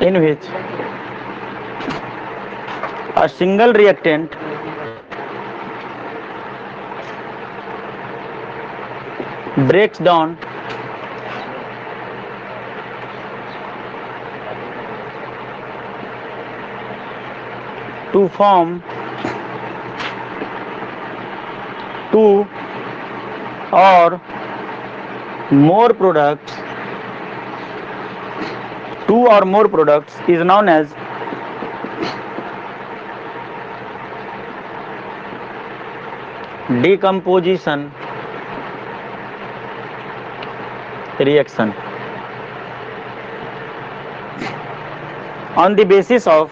in which a single reactant breaks down to form two or more products is known as decomposition reaction. On the basis of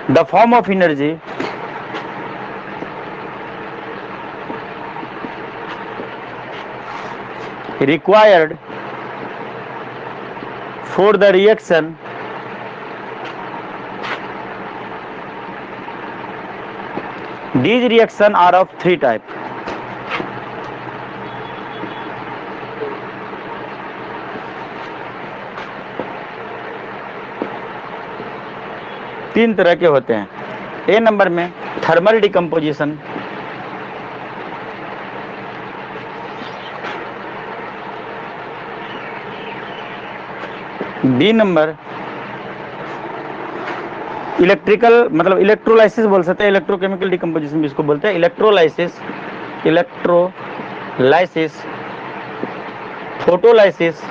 the form of energy required for the reaction, these reactions are of three types. तीन तरह के होते हैं. A number में thermal decomposition, B number electrical मतलब electrolysis बोल सकते हैं, इलेक्ट्रोकेमिकल डिकम्पोजिशन भी इसको बोलते हैं. इलेक्ट्रोलाइसिस, फोटोलाइसिस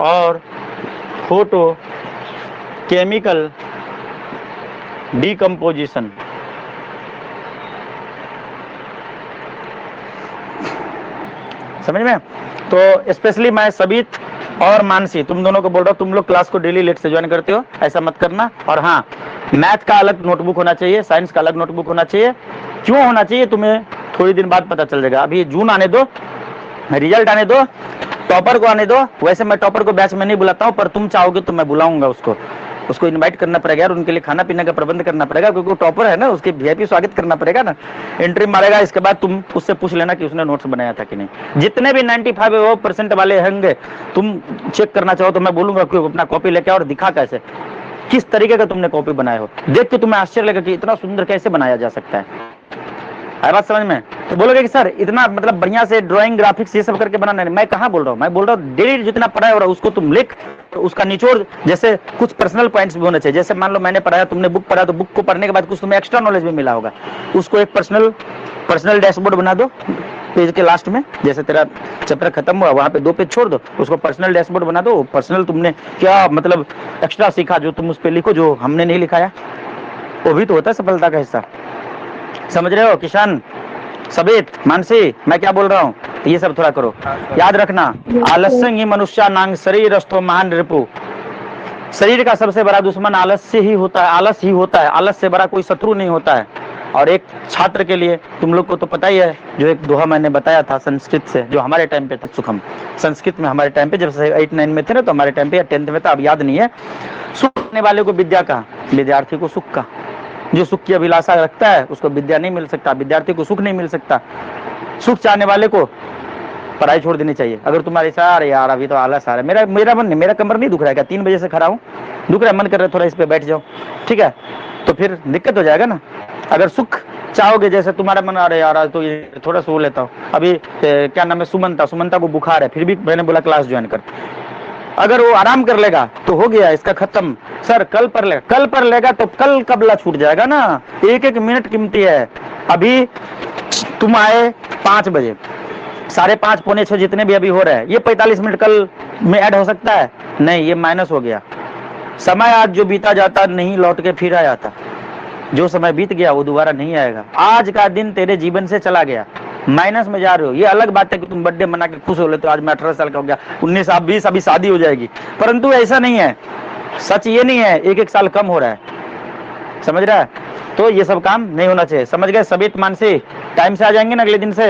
और फोटो केमिकल डिकम्पोजिशन. समझ में? तो स्पेशली मैं सबीत और मानसी तुम दोनों को बोल रहा हूँ, तुम लोग क्लास को डेली लेट से ज्वाइन करते हो, ऐसा मत करना. और हाँ, मैथ का अलग नोटबुक होना चाहिए, साइंस का अलग नोटबुक होना चाहिए. क्यों होना चाहिए तुम्हें थोड़ी दिन बाद पता चल जाएगा. अभी जून आने दो, रिजल्ट आने दो, टॉपर को आने दो. वैसे मैं टॉपर को बैच में नहीं बुलाता हूँ, पर तुम चाहोगे तो मैं बुलाऊंगा. उसको इनवाइट करना पड़ेगा और उनके लिए खाना पीने का प्रबंध करना पड़ेगा, क्योंकि वो टॉपर है ना, उसके वीआईपी स्वागत करना पड़ेगा ना. एंट्री मारेगा, इसके बाद तुम उससे पूछ लेना कि उसने नोट्स बनाया था कि नहीं. जितने भी 95% वाले होंगे, तुम चेक करना चाहो तो मैं बोलूंगा कि अपना कॉपी लेके आओ और दिखा कैसे, किस तरीके का तुमने कॉपी बनाया हो. देख के तुम्हें आश्चर्य लगेगा कि इतना सुंदर कैसे बनाया जा सकता है. बात समझ में? तो बोलोगे कि सर इतना मतलब बढ़िया से ड्राइंग, ग्राफिक्स ये सब करके बनाना है. मैं कहाँ बोल रहा हूँ, मैं बोल रहा हूँ डेली जितना पढ़ा है उसको तुम लिख, तो उसका निचोड़, जैसे कुछ पर्सनल पॉइंट्स भी होने चाहिए. जैसे मान लो मैंने पढ़ाया, तुमने बुक पढ़ा, तो बुक को पढ़ने के बाद कुछ तुम्हें एक्स्ट्रा नॉलेज भी मिला होगा, उसको एक पर्सनल डैशबोर्ड बना दो पेज के लास्ट में. जैसे तेरा चैप्टर खत्म हुआ, वहां पे 2 पेज छोड़ दो, उसको पर्सनल डैशबोर्ड बना दो. पर्सनल तुमने क्या मतलब एक्स्ट्रा सीखा, जो तुम उस पर लिखो, जो हमने नहीं लिखाया. वो भी तो होता है सफलता का हिस्सा. समझ रहे हो किशन, सबीत, मानसी, मैं क्या बोल रहा हूँ? ये सब थोड़ा करो, याद रखना. आलस्य ही मनुष्य नांग शरीर अस्तो महान रिपु. शरीर का सबसे बड़ा दुश्मन आलस्य ही होता है, आलस ही होता है. आलस से बड़ा कोई शत्रु नहीं होता है. और एक छात्र के लिए तुम लोग को तो पता ही है, जो एक दोहा मैंने बताया था संस्कृत से, जो हमारे टाइम पे था. सुखम संस्कृत में हमारे टाइम पे, जब 8-9 में थे ना, तो हमारे टाइम पे या 10th में था, अब याद नहीं है. सुख करने वाले को विद्या का, विद्यार्थी को सुख का. जो सुख की अभिलाषा रखता है उसको विद्या नहीं मिल सकता, विद्यार्थी को सुख नहीं मिल सकता. सुख चाहने वाले को पढ़ाई छोड़ देनी चाहिए. अगर तुम्हारे साथ यार अभी तो आलस आ रहा है, मेरा कमर नहीं दुख रहा है क्या? 3 बजे से खड़ा हूँ, दुख रहा है, मन कर रहा है थोड़ा इस पे बैठ जाओ, ठीक है, तो फिर दिक्कत हो जाएगा ना. अगर सुख चाहोगे, जैसे तुम्हारा मन आ रहा है यार तो ये थोड़ा सो लेता हूँ. अभी क्या नाम है, सुमंता को बुखार है, फिर भी मैंने बोला क्लास ज्वाइन कर. अगर वो आराम कर लेगा तो हो गया, इसका खत्म. सर कल पर लेगा तो कल कबला छूट जाएगा ना. एक मिनट कीमती है. अभी तुम आए 5 बजे, 5:30, पौने 6 जितने भी अभी हो रहे हैं, ये 45 मिनट कल में ऐड हो सकता है? नहीं, ये माइनस हो गया. समय आज जो बीता जाता नहीं लौट के फिर आया था. जो समय बीत गया वो दोबारा नहीं आएगा. आज का दिन तेरे जीवन से चला गया, माइनस में जा रहे हो. ये अलग बात है कि तुम बर्थडे मना के खुश हो लेते हो, आज मैं 18 साल का हो गया, 19, 20, अभी शादी हो जाएगी, परंतु ऐसा नहीं है. सच ये नहीं है, एक साल कम हो रहा है. समझ रहा है? तो ये सब काम नहीं होना चाहिए. समझ गए सबीत, मानसी? टाइम से आ जाएंगे ना अगले दिन से?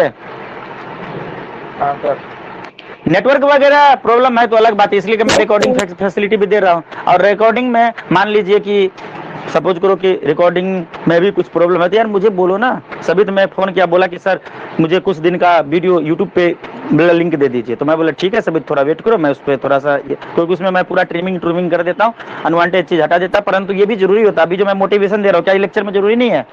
नेटवर्क वगैरह प्रॉब्लम है तो अलग बात है, इसलिए कि मैं रिकॉर्डिंग फैसिलिटी भी दे रहा हूँ. और रिकॉर्डिंग में मान लीजिए कि सपोज करो कि रिकॉर्डिंग में भी कुछ प्रॉब्लम है तो यार मुझे बोलो ना। सभी तो मैं फोन किया, बोला कि सर मुझे कुछ दिन का वीडियो यूट्यूब पे लिंक दे दीजिए, तो मैं बोला ठीक है सभी थोड़ा वेट करो, मैं उस पर थोड़ा सा क्योंकि उसमें मैं पूरा ट्रिमिंग कर देता हूँ, अनवांटेड चीज हटा देता, परंतु ये भी जरूरी होता है। अभी जो मैं मोटिवेशन दे रहा हूँ क्या लेक्चर में जरूरी नहीं है?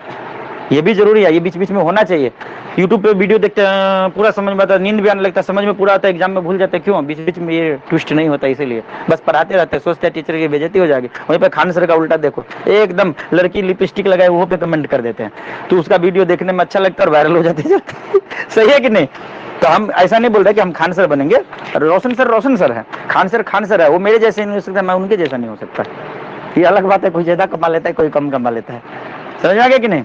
ये भी जरूरी है, ये बीच बीच में होना चाहिए। यूट्यूब पे वीडियो देखते हैं पूरा समझ में आता है, नींद भी आने लगता है, समझ में पूरा आता है, एग्जाम में भूल जाते हैं, क्यों? बीच बीच में ये ट्विस्ट नहीं होता, इसीलिए बस पढ़ाते रहते हैं, सोचते हैं टीचर की बेइज्जती हो जाएगी। वहीं पे खान सर का उल्टा देखो, एकदम लड़की लिपस्टिक लगाए वो पे कमेंट कर देते हैं, तो उसका वीडियो देखने में अच्छा लगता है और वायरल हो जाते सही है कि नहीं? तो हम ऐसा नहीं बोल रहे कि हम खान सर बनेंगे, रोशन सर है, खान सर है, वो मेरे जैसे नहीं हो सकता, मैं उनके जैसा नहीं हो सकता, ये अलग बात है। कोई ज्यादा कमा लेता है, कोई कम कमा लेता है, समझ आ गया कि नहीं?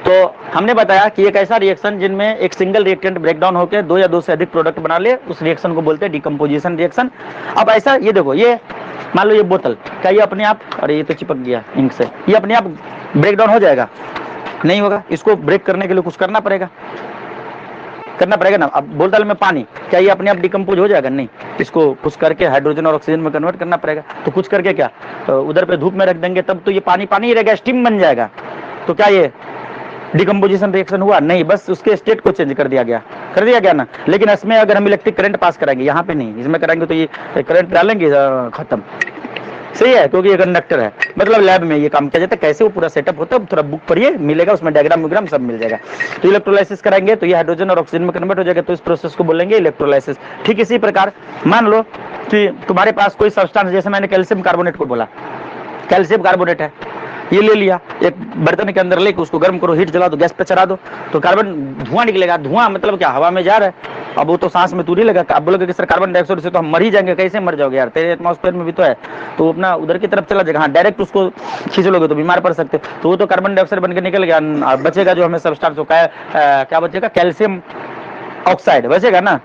तो हमने बताया कि एक ऐसा रिएक्शन जिनमें एक सिंगल रिएक्टेंट ब्रेकडाउन होकर 2 या 2 से अधिक प्रोडक्ट बना ले, उस रिएक्शन को बोलते हैं डिकम्पोजिशन रिएक्शन। अब ऐसा ये देखो, ये मान लो ये बोतल, क्या ये अपने आप, अरे ये तो चिपक गया इंक से, ये अपने आप ब्रेकडाउन हो जाएगा? नहीं होगा, इसको ब्रेक करने के लिए कुछ करना पड़ेगा ना। अब बोतल में पानी, क्या ये अपने आप डिकम्पोज हो जाएगा? नहीं, इसको कुछ करके हाइड्रोजन और ऑक्सीजन में कन्वर्ट करना पड़ेगा। तो कुछ करके क्या उधर पे धूप में रख देंगे, तब तो ये पानी ही रहेगा, स्टीम बन जाएगा। तो क्या ये डिकम्पोजिशन रिएक्शन हुआ? नहीं, बस उसके स्टेट को चेंज कर दिया गया ना। लेकिन इसमें अगर हम इलेक्ट्रिक करंट पास कराएंगे, यहाँ पे नहीं, इसमें कराएंगे तो ये करंट डालेंगे खत्म, सही है, क्योंकि ये कंडक्टर है। मतलब लैब में ये काम किया जाता है, कैसे वो पूरा सेटअप होता है थोड़ा बुक पढ़िए, मिलेगा उसमें डायग्राम सब मिल जाएगा। तो इलेक्ट्रोलाइसिस कराएंगे तो ये हाइड्रोजन और ऑक्सीजन में कन्वर्ट हो जाएगा, तो इस प्रोसेस को बोलेंगे इलेक्ट्रोलाइसिस। ठीक इसी प्रकार मान लो कि तुम्हारे पास कोई सब्सटेंस, जैसे मैंने कैल्शियम कार्बोनेट को बोला, कैल्शियम कार्बोनेट है, ये ले लिया, एक बर्तन के अंदर लेके उसको गर्म करो, हीट जला दो, गैस पे चढ़ा दो, तो कार्बन धुआं निकलेगा। धुआं मतलब क्या? हवा में जा रहा है, अब वो तो सांस में दूरी लगा। आप बोलोगे कि सर कार्बन डाइऑक्साइड से तो हम मर ही जाएंगे, कैसे मर जाओगे यार, तेरे एटमॉस्फेयर में भी तो है, तो अपना उधर की तरफ चला जाएगा। हाँ, डायरेक्ट उसको खींच लोगे तो बीमार पड़ सकते, तो वो तो कार्बन डाइऑक्साइड बनकर निकल गया, बचेगा जो हमें सब्सटेंस होता है, क्या बचेगा? कैल्शियम ऑक्साइड बचेगा ना,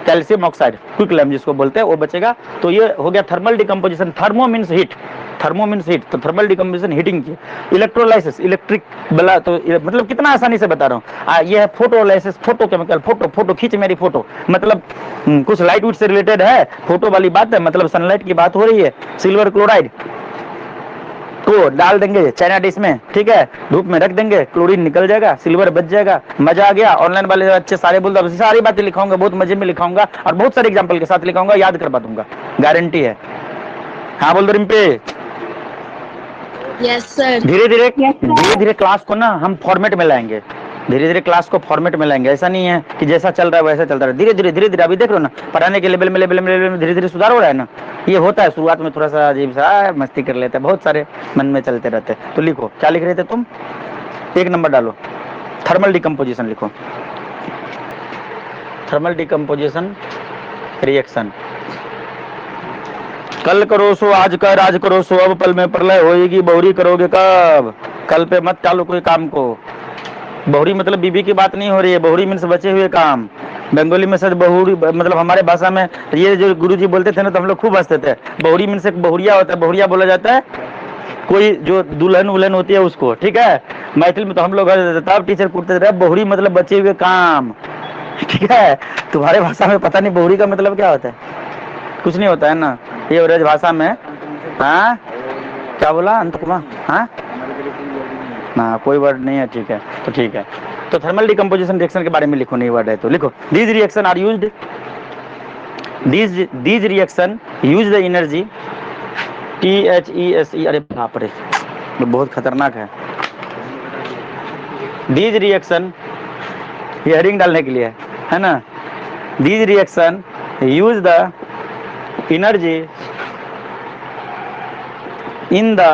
कैल्शियम ऑक्साइड क्विकलैम जिसको बोलते हैं, वो बचेगा। तो ये हो गया thermal decomposition. Thermo means heat, तो थर्मल डिकम्पोजिशन हीटिंग की। इलेक्ट्रोलाइसिस, इलेक्ट्रिक बला, तो मतलब कितना आसानी से बता रहा हूँ। ये है फोटोलाइसिस, फोटो केमिकल, फोटो खींच मेरी फोटो, मतलब कुछ लाइट वुड से रिलेटेड है, फोटो वाली बात है, मतलब सनलाइट की बात हो रही है। सिल्वर क्लोराइड को डाल देंगे चाइना डिश में, ठीक है, धूप में रख देंगे, क्लोरीन निकल जाएगा, सिल्वर बच जाएगा। मजा आ गया? ऑनलाइन वाले अच्छे सारे बोल दो, सारी बातें लिखाऊंगा, बहुत मजे में लिखाऊंगा और बहुत सारे एग्जांपल के साथ लिखाऊंगा, याद करवा दूंगा, गारंटी है। हाँ बोल दो रिम्पे। Yes sir. धीरे धीरे क्लास को ना हम फॉर्मेट में लाएंगे, ऐसा नहीं है कि जैसा चल रहा है वैसा चलता है। धीरे धीरे अभी देख लो ना, पढ़ाने के लेवल में धीरे धीरे सुधार हो रहा है ना। ये होता है शुरुआत में थोड़ा सा अजीब सा मस्ती कर लेते हैं, बहुत सारे मन में चलते रहते हैं। तो लिखो, क्या लिख रहे थे तुम? 1 नंबर डालो, थर्मल डिकम्पोजिशन लिखो, थर्मल डिकम्पोजिशन रिएक्शन। कल करो सो आज कर, आज करो सो अब, पल में प्रलय होएगी, बहुरी करोगे कब? कल पे मत टालो कोई काम को। बहुरी मतलब बीबी की बात नहीं हो रही है, बहुरी मीन्स बचे हुए काम। बंगाली में सच बहुरी मतलब हमारे भाषा में ये जो गुरुजी बोलते थे ना, तो हम लोग खूब हंसते थे। बहुरी मीन्स एक बहुरिया होता है, बहुरिया बोला जाता है कोई जो दुल्हन उल्हन होती है उसको, ठीक है। मैथिल में तो हम लोग तब टीचर पूछते थे बहुरी मतलब बचे हुए काम, ठीक है। तुम्हारे भाषा में पता नहीं बहुरी का मतलब क्या होता है, कुछ नहीं होता है ना ये ब्रज भाषा में। हाँ क्या बोला अंत कुमार? हाँ ना कोई वर्ड नहीं है, ठीक है, तो ठीक है। तो थर्मल डिकम्पोजिशन रिएक्शन के बारे में लिखो, नहीं वर्ड है तो लिखो। These reaction are used, these reaction use the energy THESE, अरे बाप रे बहुत खतरनाक है। दीज रिएक्शन, ये हेडिंग डालने के लिए है ना। These reaction use the energy in the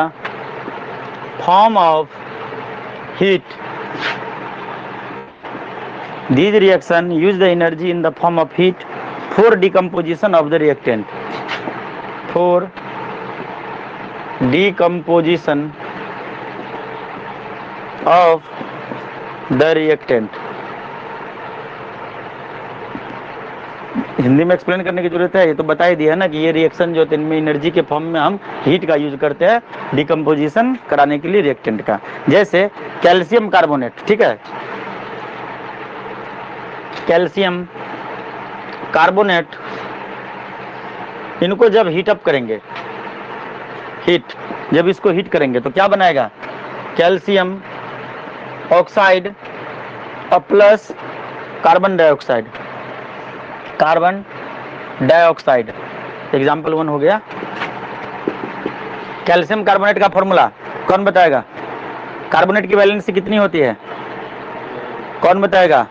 form of heat. These reaction use the energy in the form of heat for decomposition of the reactant. For decomposition of the reactant. Hindi में explain करने की जरूरत है, ये तो बता ही दिया है ना कि ये रिएक्शन जो इनमें एनर्जी के फॉर्म में हम हीट का यूज करते हैं डिकम्पोजिशन कराने के लिए रिएक्टेंट का। जैसे कैल्शियम कार्बोनेट, ठीक है, कैल्शियम कार्बोनेट, इनको जब हीट अप करेंगे, हीट जब इसको हीट करेंगे तो क्या बनाएगा, कैल्शियम ऑक्साइड और plus carbon dioxide, carbon dioxide. Example 1 हो गया। कैल्शियम कार्बोनेट का फॉर्मूला कौन बताएगा, कार्बोनेट की वैलेंसी कितनी होती है, कौन बताएगा।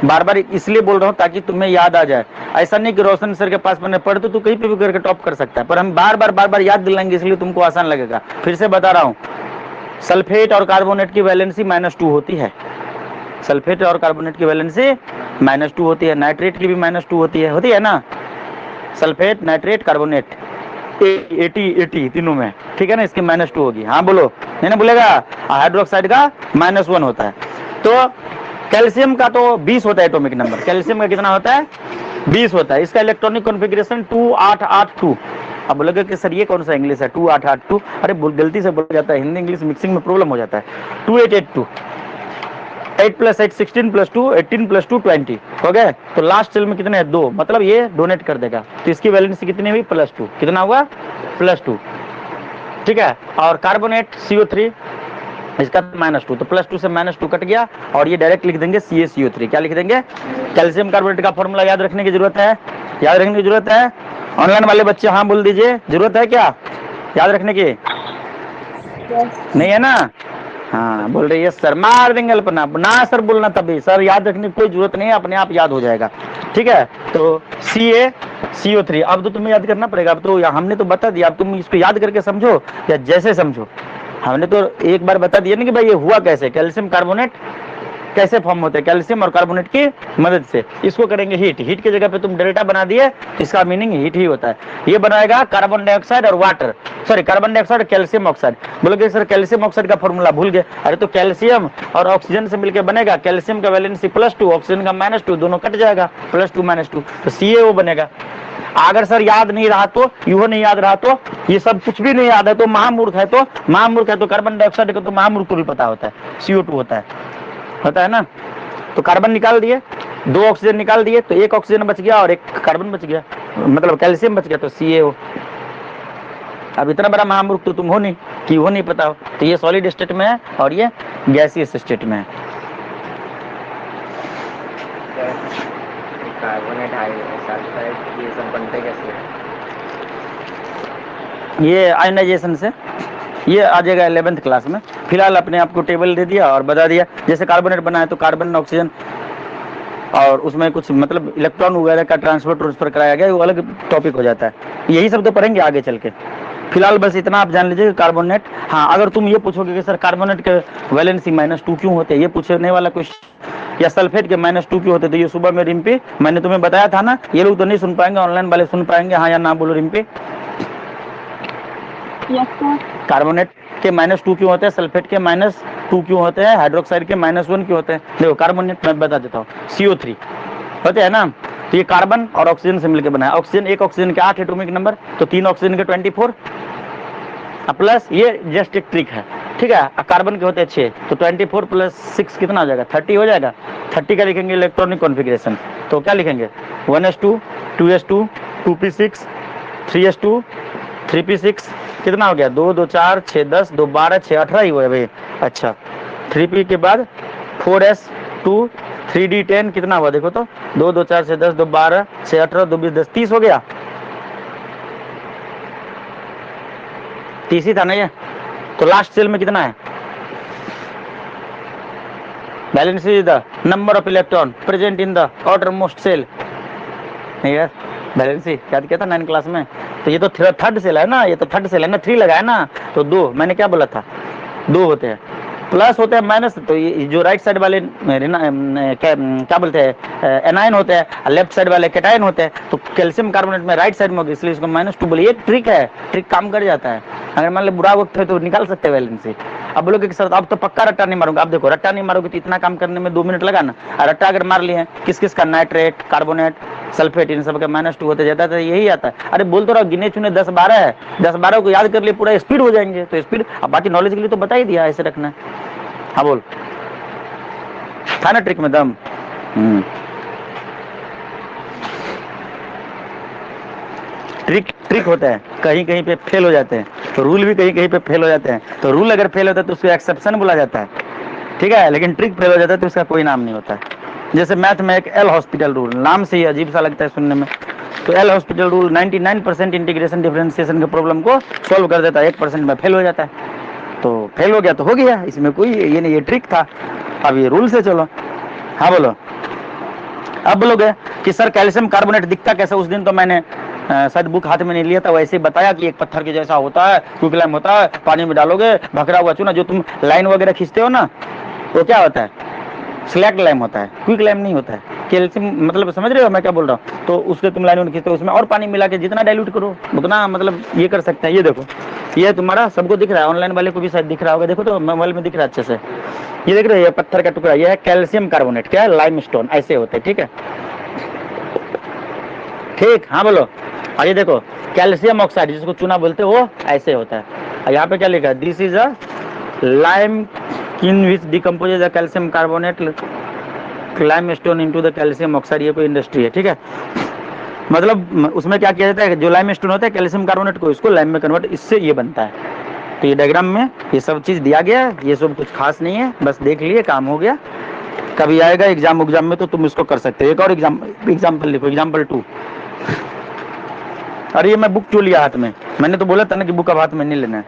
बार बार इसलिए बोल रहा हूं ताकि तुम्हें याद आ जाए, ऐसा नहीं कि रोशन सर के पास मैंने पढ़ तो कहीं पे भी करके टॉप कर सकता है, पर हम बार बार याद दिलाएंगे इसलिए तुमको आसान लगेगा। फिर से बता रहा हूं, सल्फेट और कार्बोनेट की वैलेंसी -2 होती है, सल्फेट और कार्बोनेट की वैलेंसी -2 होती है, नाइट्रेट की भी -2 होती है ना, सल्फेट नाइट्रेट कार्बोनेट 80 तीनों में, ठीक है ना, इसकी -2 होगी। हाँ बोलो, नहीं ना बोलेगा। हाइड्रोक्साइड का -1 होता है। तो कैल्शियम का तो 20 होता है एटॉमिक नंबर, कैल्शियम का कितना होता है, 20 होता है। इसका इलेक्ट्रॉनिक कॉन्फ़िगरेशन 2882। अब बोलोगे कि सर ये कौन सा इंग्लिश है 2882, अरे गलती से बोला जाता है, हिंदी इंग्लिश मिक्सिंग में प्रॉब्लम हो जाता है। 2882, 8 + 8 16 + 2 18 + 2 20 हो गए। तो लास्ट सेल में कितने हैं, 2, मतलब ये डोनेट कर देगा, तो इसकी वैलेंसी कितनी हुई, +2। कितना हुआ, +2, ठीक है। और कार्बोनेट CO3 इसका -2, तो +2 से -2 कट गया और ये डायरेक्ट लिख देंगे CaCO3। क्या लिख देंगे, कैल्शियम कार्बोनेट का फॉर्मूला याद रखने की जरूरत है, याद रखने की जरूरत है। ऑनलाइन वाले बच्चे हाँ बोल दीजिए, जरूरत है क्या याद रखने की, नहीं है ना। हाँ बोल रही है सर, मार देंगे अल्पना ना सर बोलना, तभी सर याद रखने की कोई जरूरत नहीं है, अपने आप याद हो जाएगा, ठीक है। तो CaCO3 अब तो तुम्हें याद करना पड़ेगा, अब तो हमने तो बता दिया, अब तुम इसको याद करके समझो या जैसे समझो। हमने तो एक बार बता दिया ना कि भाई ये हुआ कैसे, कैल्शियम कार्बोनेट कैसे फॉर्म होते हैं, कैल्शियम और कार्बोनेट की मदद से। इसको करेंगे हीट, हीट की जगह पे तुम डेल्टा बना दिए, इसका मीनिंग हीट ही होता है। ये बनाएगा कार्बन डाइऑक्साइड और वाटर, सॉरी कार्बन डाइऑक्साइड और कैल्शियम ऑक्साइड। बोलोगे सर कैल्शियम ऑक्साइड का फॉर्मूला भूल गए, अरे तो कैल्शियम और ऑक्सीजन से मिलकर बनेगा, कैल्शियम का वैलेंसी +2, ऑक्सीजन का -2, दोनों कट जाएगा, +2 -2, तो CaO बनेगा। अगर सर याद नहीं रहा तो, यूं नहीं याद रहा तो, ये सब कुछ भी नहीं याद है तो महामूर्ख है, तो महामूर्ख है। तो कार्बन डाइऑक्साइड को तो महामूर्ख को भी पता होता है, CO2 होता है ना। तो कार्बन निकाल दिए, 2 ऑक्सीजन निकाल दिए, तो 1 ऑक्सीजन बच गया और 1 कार्बन बच गया, मतलब कैल्शियम बच गया, तो CaO। अब इतना बड़ा महामूर्ख तो तुम हो नहीं कि वो नहीं पता हो। तो ये सॉलिड स्टेट में है और ये गैसियस स्टेट में है। कार्बोनेट सल्फाइड ये सब बनते कैसे, ये आयनाइजेशन से, ये आ जाएगा 11th क्लास में। फिलहाल अपने आपको टेबल दे दिया और बता दिया, जैसे कार्बोनेट बना है तो कार्बन ऑक्सीजन और उसमें कुछ मतलब इलेक्ट्रॉन वगैरह का ट्रांसफर कराया गया, वो अलग टॉपिक हो जाता है। यही सब तो पढ़ेंगे आगे चल के। फिलहाल बस इतना आप जान लीजिए कार्बोनेट। हाँ अगर तुम ये पूछोगे कि सर कार्बोनेट के वैलेंसी -2 क्यों होते हैं, ये पूछने वाला क्वेश्चन, या सल्फेट के -2 क्यों होते, तो ये सुबह में रिम्पी मैंने तुम्हें बताया था ना। ये लोग तो नहीं सुन पाएंगे, ऑनलाइन वाले सुन पाएंगे, हाँ या ना बोलो रिम्पी। कार्बोनेट के -2 क्यों होते हैं, सल्फेट के -2 क्यों होते हैं, हाइड्रोक्साइड के -1 क्यों होते हैं। देखो कार्बोनेट मैं बता देता हूँ, CO3 होते हैं ना, तो ये कार्बन और ऑक्सीजन से मिलकर बना है। ऑक्सीजन, एक ऑक्सीजन के 8 एटॉमिक नंबर, तो 3 ऑक्सीजन के 24 प्लस ये जस्ट एक ट्रिक है, ठीक है। कार्बन के होते हैं 6, तो 24 + 6 कितना हो जाएगा, 30 हो जाएगा। 30 का लिखेंगे इलेक्ट्रॉनिक कॉन्फ़िगरेशन, तो क्या लिखेंगे 1s2 2s2 2p6 3s2 3p6 कितना हो गया 2 2 4 6 10 2 12 6 18 ही हुआ है भाई। अच्छा 3p के बाद 4s2 3d10 कितना हुआ देखो तो 2 2 4 6 10 2 12 6 18 2 20 10 30 हो गया। 30 ही था ना ये। तो लास्ट सेल में कितना है, valence is the number of electron present in the outer most shell. नहीं यार बैलेंस याद किया था 9 क्लास में। तो ये तो थर्ड सेल है ना, ये तो थर्ड सेल है ना, 3 लगाया ना, तो 2 मैंने क्या बोला था 2 होते हैं, प्लस होते हैं माइनस। तो ये जो राइट साइड वाले क्या बोलते हैं एनायन होते हैं, लेफ्ट साइड वाले कैटायन होते हैं। तो कैल्शियम कार्बोनेट में राइट साइड में होगी, इसलिए इसको -2 बोले। ये ट्रिक है, ट्रिक काम कर जाता है। अगर मान लो बुरा वक्त है तो निकाल सकते हैं वैलेंसी। अब बोलोगे कि सर अब तो पक्का रट्टा नहीं मारूंगा। अब देखो रट्टा नहीं मारोगे तो इतना काम करने में 2 मिनट लगा ना। और रट्टा अगर मार लिए हैं किस किस का, नाइट्रेट कार्बोनेट सल्फेट, इन सब का -2 होते जाता है, यही आता है। अरे बोल तो रहा गिने चुने 10-12 है, 10-12 को याद कर लिए पूरा स्पीड हो जाएंगे। तो स्पीड अब बाकी नॉलेज के लिए तो बता ही दिया ऐसे रखना है। हाँ बोल, था ना ट्रिक में दम। ट्रिक ट्रिक होता है, कहीं कहीं पे फेल हो जाते हैं, तो रूल भी कहीं कहीं पे फेल हो जाते हैं। तो रूल अगर फेल होता है तो उसको एक्सेप्शन बोला जाता है, ठीक है, लेकिन ट्रिक फेल हो जाता है तो उसका कोई नाम नहीं होता है। जैसे मैथ में एक एल हॉस्पिटल रूल, नाम से ही अजीब सा लगता है सुनने में, तो L hospital rule 99% integration differentiation के प्रॉब्लम को सॉल्व कर देता है, 1% में फेल हो जाता है। तो फेल हो गया तो हो गया, इसमें कोई ये नहीं, ये ट्रिक था। अब ये रूल से चलो। हाँ बोलो, अब बोलोगे कि सर कैल्शियम कार्बोनेट दिखता कैसा? उस दिन तो मैंने शायद बुक हाथ में नहीं लिया था, वैसे ही बताया कि एक पत्थर के जैसा होता है, क्विकलाइम होता है, पानी में डालोगे भखरा हुआ चूना, जो तुम लाइन वगैरह खींचते हो ना, वो क्या होता है? स्लैक लाइम होता है, क्विक लाइम नहीं होता है। कैल्शियम मतलब समझ रहे हो मैं क्या बोल रहा हूँ? तो उसके तुम लाइन खींचते हो, उसमें और पानी मिला के जितना डाइल्यूट करो उतना मतलब ये कर सकते हैं। ये देखो, ये तुम्हारा सबको दिख रहा है, ऑनलाइन वाले को भी शायद दिख रहा होगा, देखो तो मोबाइल में दिख रहा है अच्छे से। ये देख रहे हो, ये पत्थर का टुकड़ा, ये है कैल्शियम कार्बोनेट, क्या है? लाइमस्टोन, ऐसे होते हैं, ठीक है, ठीक। हाँ बोलो। और ये देखो कैल्शियम ऑक्साइड, जिसको चूना बोलते हो, वो ऐसे होता है। और यहाँ पे क्या लिखा है? This is a lime in which decomposes the calcium carbonate limestone into the calcium oxide। ये कोई इंडस्ट्री है, ठीक है, मतलब उसमें क्या किया जाता है, जो लाइमस्टोन होता है कैल्शियम कार्बोनेट को इसको लाइम में कन्वर्ट, इससे ये बनता है। तो ये डायग्राम में ये सब चीज दिया गया है, ये सब कुछ खास नहीं है, बस देख लिए काम हो गया। कभी आएगा एग्जाम में तो तुम इसको कर सकते हो। एक और एग्जाम्पल लिखो, एग्जाम्पल 2। अरे ये मैं बुक क्यों लिया हाथ में? मैंने तो बोला था ना कि बुक अब हाथ में नहीं लेना है,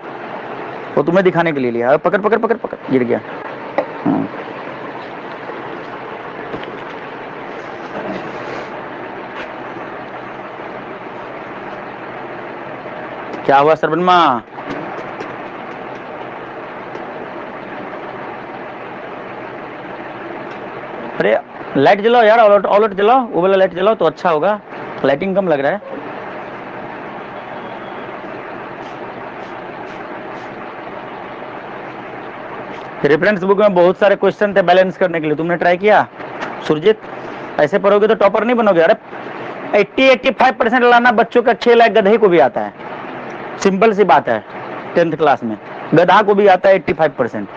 वो तुम्हें दिखाने के लिए लिया। पकड़ पकड़ पकड़ पकड़, गिर गया। क्या हुआ सरबनमा? अरे लाइट जलाओ यार, ऑलआउट जलाओ, वो वाला लाइट जलाओ तो अच्छा होगा, लाइटिंग कम लग रहा है। रेफरेंस बुक में बहुत सारे क्वेश्चन थे बैलेंस करने के लिए, तुमने ट्राई किया? सुरजीत, ऐसे पढ़ोगे तो टॉपर नहीं बनोगे। अरे 80-85% लाना बच्चों का 6 लाख गधे को भी आता है, सिंपल सी बात है। 10th क्लास में गधा को भी आता है 85%।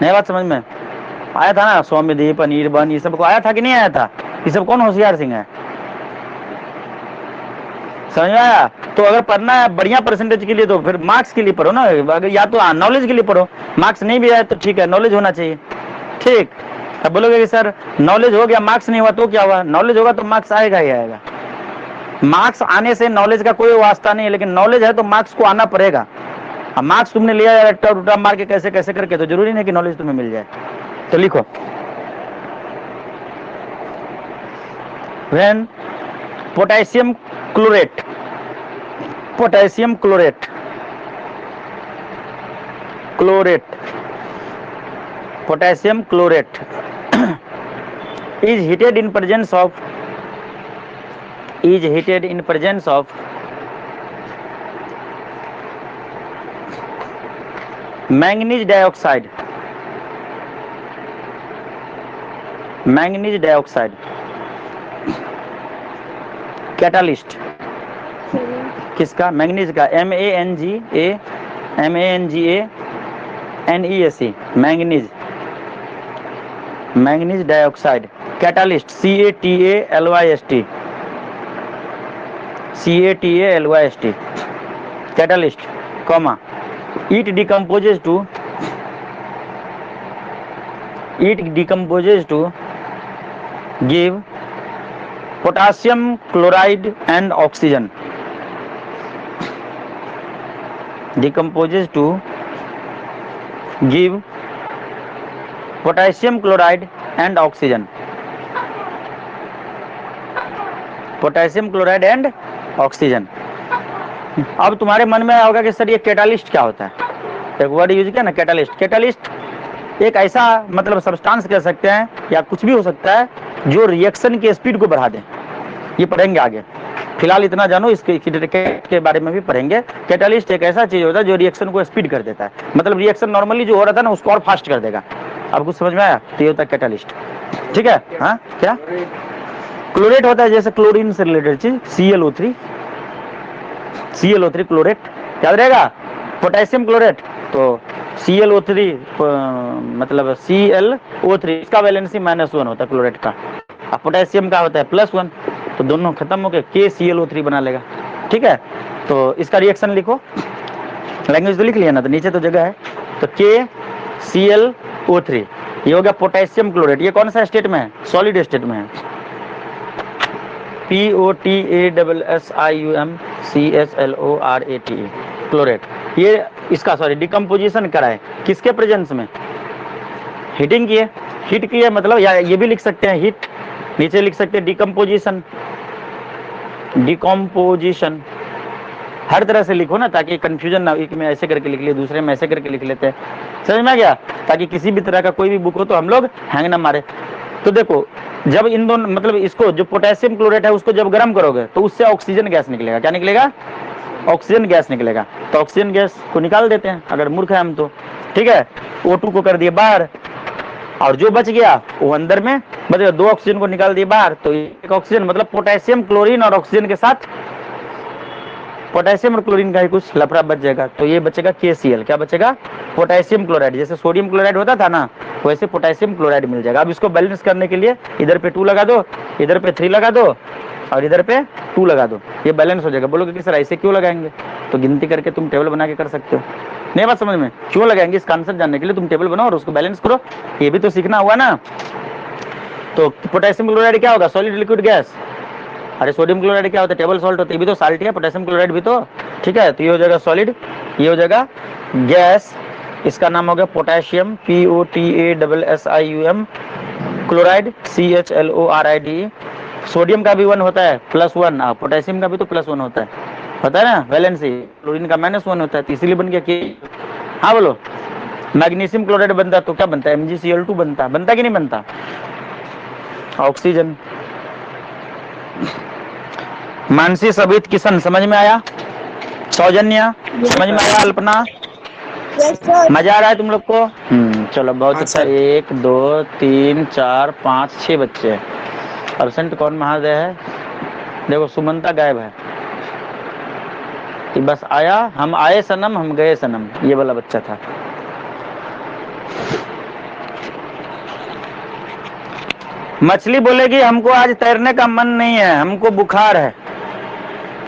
नहीं बात समझ में आया था ना? सौम्यदीप, अनिर्बन, ये सब को आया था कि नहीं आया था? ये सब कौन होशियार सिंह है? समझ में आया? तो अगर पढ़ना है बढ़िया परसेंटेज के लिए तो फिर मार्क्स के लिए पढ़ो ना, अगर या तो नॉलेज के लिए पढ़ो, मार्क्स नहीं भी आए तो ठीक है, नॉलेज होना चाहिए, ठीक। अब बोलोगे कि सर नॉलेज हो गया मार्क्स नहीं हुआ तो क्या हुआ? नॉलेज होगा तो मार्क्स आएगा ही आएगा। मार्क्स आने से नॉलेज का कोई वास्ता नहीं है, लेकिन नॉलेज है तो मार्क्स को आना पड़ेगा। अब मार्क्स तुमने लिया रट्टा उल्टा मार के कैसे कैसे करके, तो जरूरी नहीं कि नॉलेज तुम्हें मिल जाए। तो लिखो, when potassium chlorate, potassium chlorate, potassium chlorate is heated in presence of manganese dioxide, catalyst किसका? मैंगनीज का, MANGANEACE, manganese dioxide. Catalyst CATALYST, catalyst, comma, it decomposes to give potassium chloride and oxygen, decomposes to give potassium chloride and oxygen, potassium chloride and oxygen। अब तुम्हारे मन में आया होगा कि sir ये कैटालिस्ट क्या होता है? एक वर्ड यूज किया ना, कैटालिस्ट। कैटालिस्ट एक ऐसा मतलब सब्सटेंस कह सकते हैं या कुछ भी हो सकता है जो रिएक्शन की स्पीड को बढ़ा दे। ये पढ़ेंगे आगे, फिलहाल इतना जानो, इसके के बारे में भी पढ़ेंगे। कैटालिस्ट एक ऐसा चीज होता है जो रिएक्शन को स्पीड कर देता है, मतलब रिएक्शन नॉर्मली जो हो रहा था ना उसको और फास्ट कर देगा। अब कुछ समझ में आया? तो ये होता है कैटालिस्ट, ठीक है। हाँ क्या? क्लोरेट होता है जैसे क्लोरीन से रिलेटेड चीज, ClO3 क्लोरेट, याद रहेगा। पोटेशियम क्लोरेट तो ClO3 मतलब ClO3 इसका वैलेंसी -1 होता है क्लोरेट का, और पोटेशियम का होता है +1, तो दोनों खत्म हो गए, KClO3 बना लेगा। ठीक है, तो इसका रिएक्शन लिखो, लैंग्वेज तो लिख लिया ना, तो नीचे तो जगह है, तो KClO3 ये हो गया पोटेशियम क्लोरेट। ये कौन सा स्टेट में है? सॉलिड स्टेट में है। POTASSIUMCHLORATE chlorate. ये इसका सॉरी डिकम्पोजिशन कराए किसके प्रेजेंस में? हीटिंग की है, हीट की है मतलब, या ये भी लिख सकते हैं हीट, नीचे लिख सकते हैं डिकम्पोजिशन, डिकम्पोजिशन हर तरह से लिखो ना, ताकि कंफ्यूजन ना हो, एक में ऐसे करके लिख लिए, दूसरे में ऐसे करके लिख लेते हैं, समझ में आ गया? ताकि किसी भी तरह का कोई भी बुक हो तो हम लोग हैंग ना मारे। तो देखो, जब इन दोनों मतलब इसको जो पोटेशियम क्लोरेट है उसको जब गर्म करोगे तो उससे ऑक्सीजन गैस निकलेगा। क्या निकलेगा? ऑक्सीजन गैस निकलेगा। तो ऑक्सीजन गैस को निकाल देते हैं अगर मूर्ख है हम तो, ठीक है। O2 को कर दिए बाहर, और जो बच गया वो अंदर में बच गया, 2 ऑक्सीजन को निकाल दिए बाहर, तो एक ऑक्सीजन मतलब पोटेशियम क्लोरीन और ऑक्सीजन के साथ पोटेशियम और क्लोरीन का ही कुछ लफड़ा बच जाएगा, तो ये बचेगा KCl। क्या बचेगा? Potassium chloride. जैसे सोडियम क्लोराइड होता था ना, वैसे पोटेशियम क्लोराइड मिल जाएगा। अब इसको बैलेंस करने के लिए इधर पे 2 लगा दो, इधर पे 3 लगा दो, और इधर पे 2 लगा दो, ये बैलेंस हो जाएगा। बोलोगे कि सर ऐसे क्यों लगाएंगे? तो गिनती करके तुम टेबल बना के कर सकते हो। नहीं बात समझ में? क्यों लगाएंगे इसका आंसर जानने के लिए तुम टेबल बनाओ और उसको बैलेंस करो, ये भी तो सीखना हुआ ना। तो पोटेशियम क्लोराइड क्या होगा? Solid liquid gas. अरे सोडियम क्लोराइड क्या होता है? टेबल सॉल्ट होता है, ये भी तो साल्ट है, पोटेशियम क्लोराइड भी तो, ठीक है। तो ये हो जाएगा सॉलिड, ये हो जाएगा गैस, इसका नाम हो गया potassium POTASSIUM chloride CHLORIDE। Sodium का भी 1 होता है +1, पोटेशियम का भी तो +1 होता है ना, वैलेंसी। क्लोरीन का -1 होता है, तो इसीलिए बन गया कि, हाँ बोलो। मैग्नीशियम क्लोराइड बनता तो क्या बनता है? MgCl2 बनता कि नहीं बनता? ऑक्सीजन। मानसी, सबित, किशन समझ में आया? सौजन्य समझ में आया? अल्पना मजा आ रहा है तुम लोग को? चलो बहुत अच्छा। 1 2 3 4 5 6 बच्चे हैं। अब्सेंट कौन महादय है? देखो सुमंता गायब है, बस आया, हम आए सनम हम गए सनम, ये वाला बच्चा था। मछली बोलेगी हमको आज तैरने का मन नहीं है, हमको बुखार है,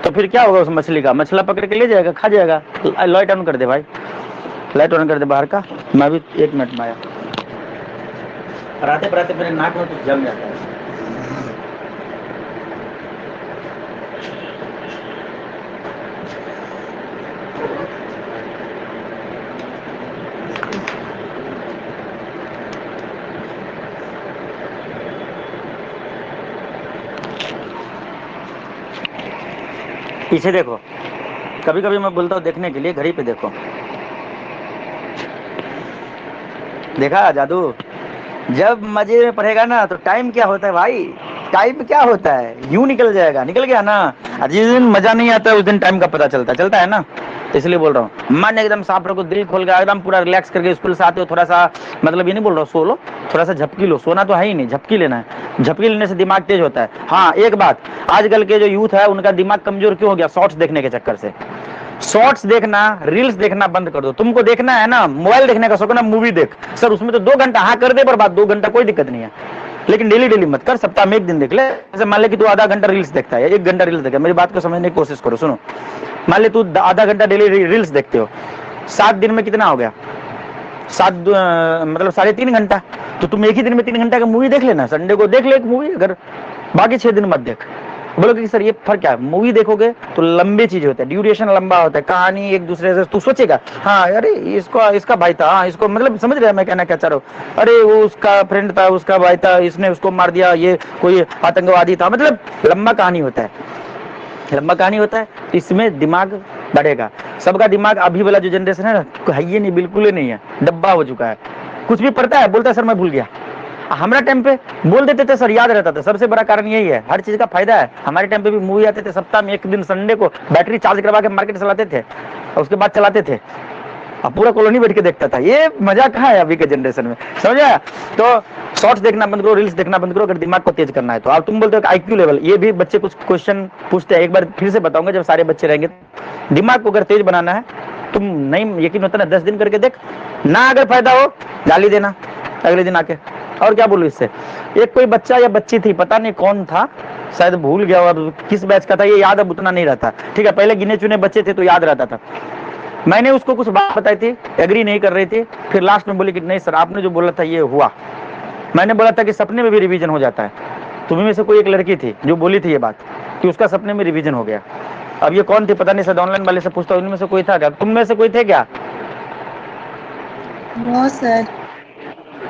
तो फिर क्या होगा उस मछली का? मछला पकड़ के ले जाएगा, खा जाएगा। लाइट ऑन कर दे भाई, लाइट ऑन कर दे बाहर का। मैं भी 1 मिनट में आया। पराते पराते मेरे नाक में तो जम जाता है। पीछे देखो, कभी कभी मैं बोलता हूँ देखने के लिए, घड़ी पे देखो। देखा जादू? जब मजे में पढ़ेगा ना तो टाइम क्या होता है भाई, टाइम क्या होता है, यूं निकल जाएगा, निकल गया ना। जिस दिन मजा नहीं आता है उस दिन टाइम का पता चलता है ना। तो इसलिए बोल रहा हूँ, मन एकदम साफ रखो, दिल खोल के एकदम पूरा रिलैक्स करके स्कूल से आते हो, थोड़ा सा मतलब ये नहीं बोल रहा हूँ सो लो, थोड़ा सा झपकी लो। सोना तो है ही नहीं, झपकी लेना है, झपकी लेने से दिमाग तेज होता है। हाँ एक बात, आजकल के जो यूथ है उनका दिमाग कमजोर क्यों हो गया? शॉर्ट्स देखने के चक्कर से। शॉर्ट्स देखना, रील्स देखना बंद कर दो। तुमको देखना है ना मोबाइल देखने का शौक है ना, मूवी देख सर, उसमें तो 2 घंटा, हाँ कर दे बर्बाद 2 घंटा, कोई दिक्कत नहीं है, लेकिन डेली मत कर, सप्ताह में 1 दिन देख ले। जैसे मान ले कि तू आधा घंटा रील्स देखता है, 1 घंटा रील्स देखता है, मेरी बात को समझने की कोशिश करो, सुनो। मान ले तू आधा घंटा डेली रील्स देखते हो, 7 दिन में कितना हो गया? 7 मतलब 3.5 घंटा। तो तुम एक ही दिन में 3 घंटा का मूवी देख लेना, संडे को देख ले एक मूवी, अगर बाकी 6 दिन मत देख। बोलोगे कि सर ये फर्क क्या है? मूवी देखोगे तो लंबी चीज होता है, ड्यूरेशन लंबा होता है, कहानी एक दूसरे से तू सोचेगा, हाँ अरे इसका भाई था, हाँ इसको, मतलब समझ रहे हैं मैं कहना क्या चाह रहा हूँ? अरे वो उसका फ्रेंड था, उसका भाई था, इसने उसको मार दिया, ये कोई आतंकवादी था, मतलब लंबा कहानी होता है, लंबा कहानी होता है। इसमें दिमाग बढ़ेगा। सबका दिमाग अभी वाला जो जनरेशन है ना, है ही नहीं, बिल्कुल ही नहीं है, डब्बा हो चुका है। कुछ भी पढ़ता है बोलता है सर मैं भूल गया। हमारा टाइम पे बोल देते थे सर, याद रहता था। सबसे बड़ा कारण यही है, हर चीज का फायदा है। हमारे टाइम पे भी मूवी आते थे, सप्ताह में 1 दिन संडे को बैटरी चार्ज करवा के मार्केट चलाते थे, और उसके बाद चलाते थे, अब पूरा कॉलोनी बैठ के देखता था। ये मजा कहाँ है अभी के जनरेशन में, समझा? तो शॉर्ट्स देखना बंद करो, रील्स देखना बंद करो, अगर दिमाग को तेज करना है तो। आप तुम बोलते हो IQ लेवल, ये भी बच्चे कुछ क्वेश्चन पूछते हैं, एक बार फिर से बताऊंगा जब सारे बच्चे रहेंगे। दिमाग को अगर तेज बनाना है, तुम नहीं यकीन होता ना, 10 दिन करके देख ना, अगर फायदा हो गाली देना अगले दिन आके। और क्या बोलूं इससे? एक कोई बच्चा या बच्ची थी, पता नहीं कौन था, शायद भूल गया हो अब किस बैच का था, ये याद अब उतना नहीं रहता। ठीक है, पहले गिने चुने बच्चे थे तो याद रहता था। मैंने उसको कुछ बात बताई थी, एग्री नहीं कर रही थी, फिर लास्ट में बोली कि नहीं सर आपने जो बोला था ये हुआ। मैंने बोला था कि सपने में भी रिवीजन हो जाता है। तुम्ही में से कोई एक लड़की थी जो बोली थी ये बात कि उसका सपने में रिवीजन हो गया। अब ये कौन थी पता नहीं, शायद ऑनलाइन वाले से पूछता हूं, उनमें से कोई था क्या? तुम में से कोई थे क्या? No sir.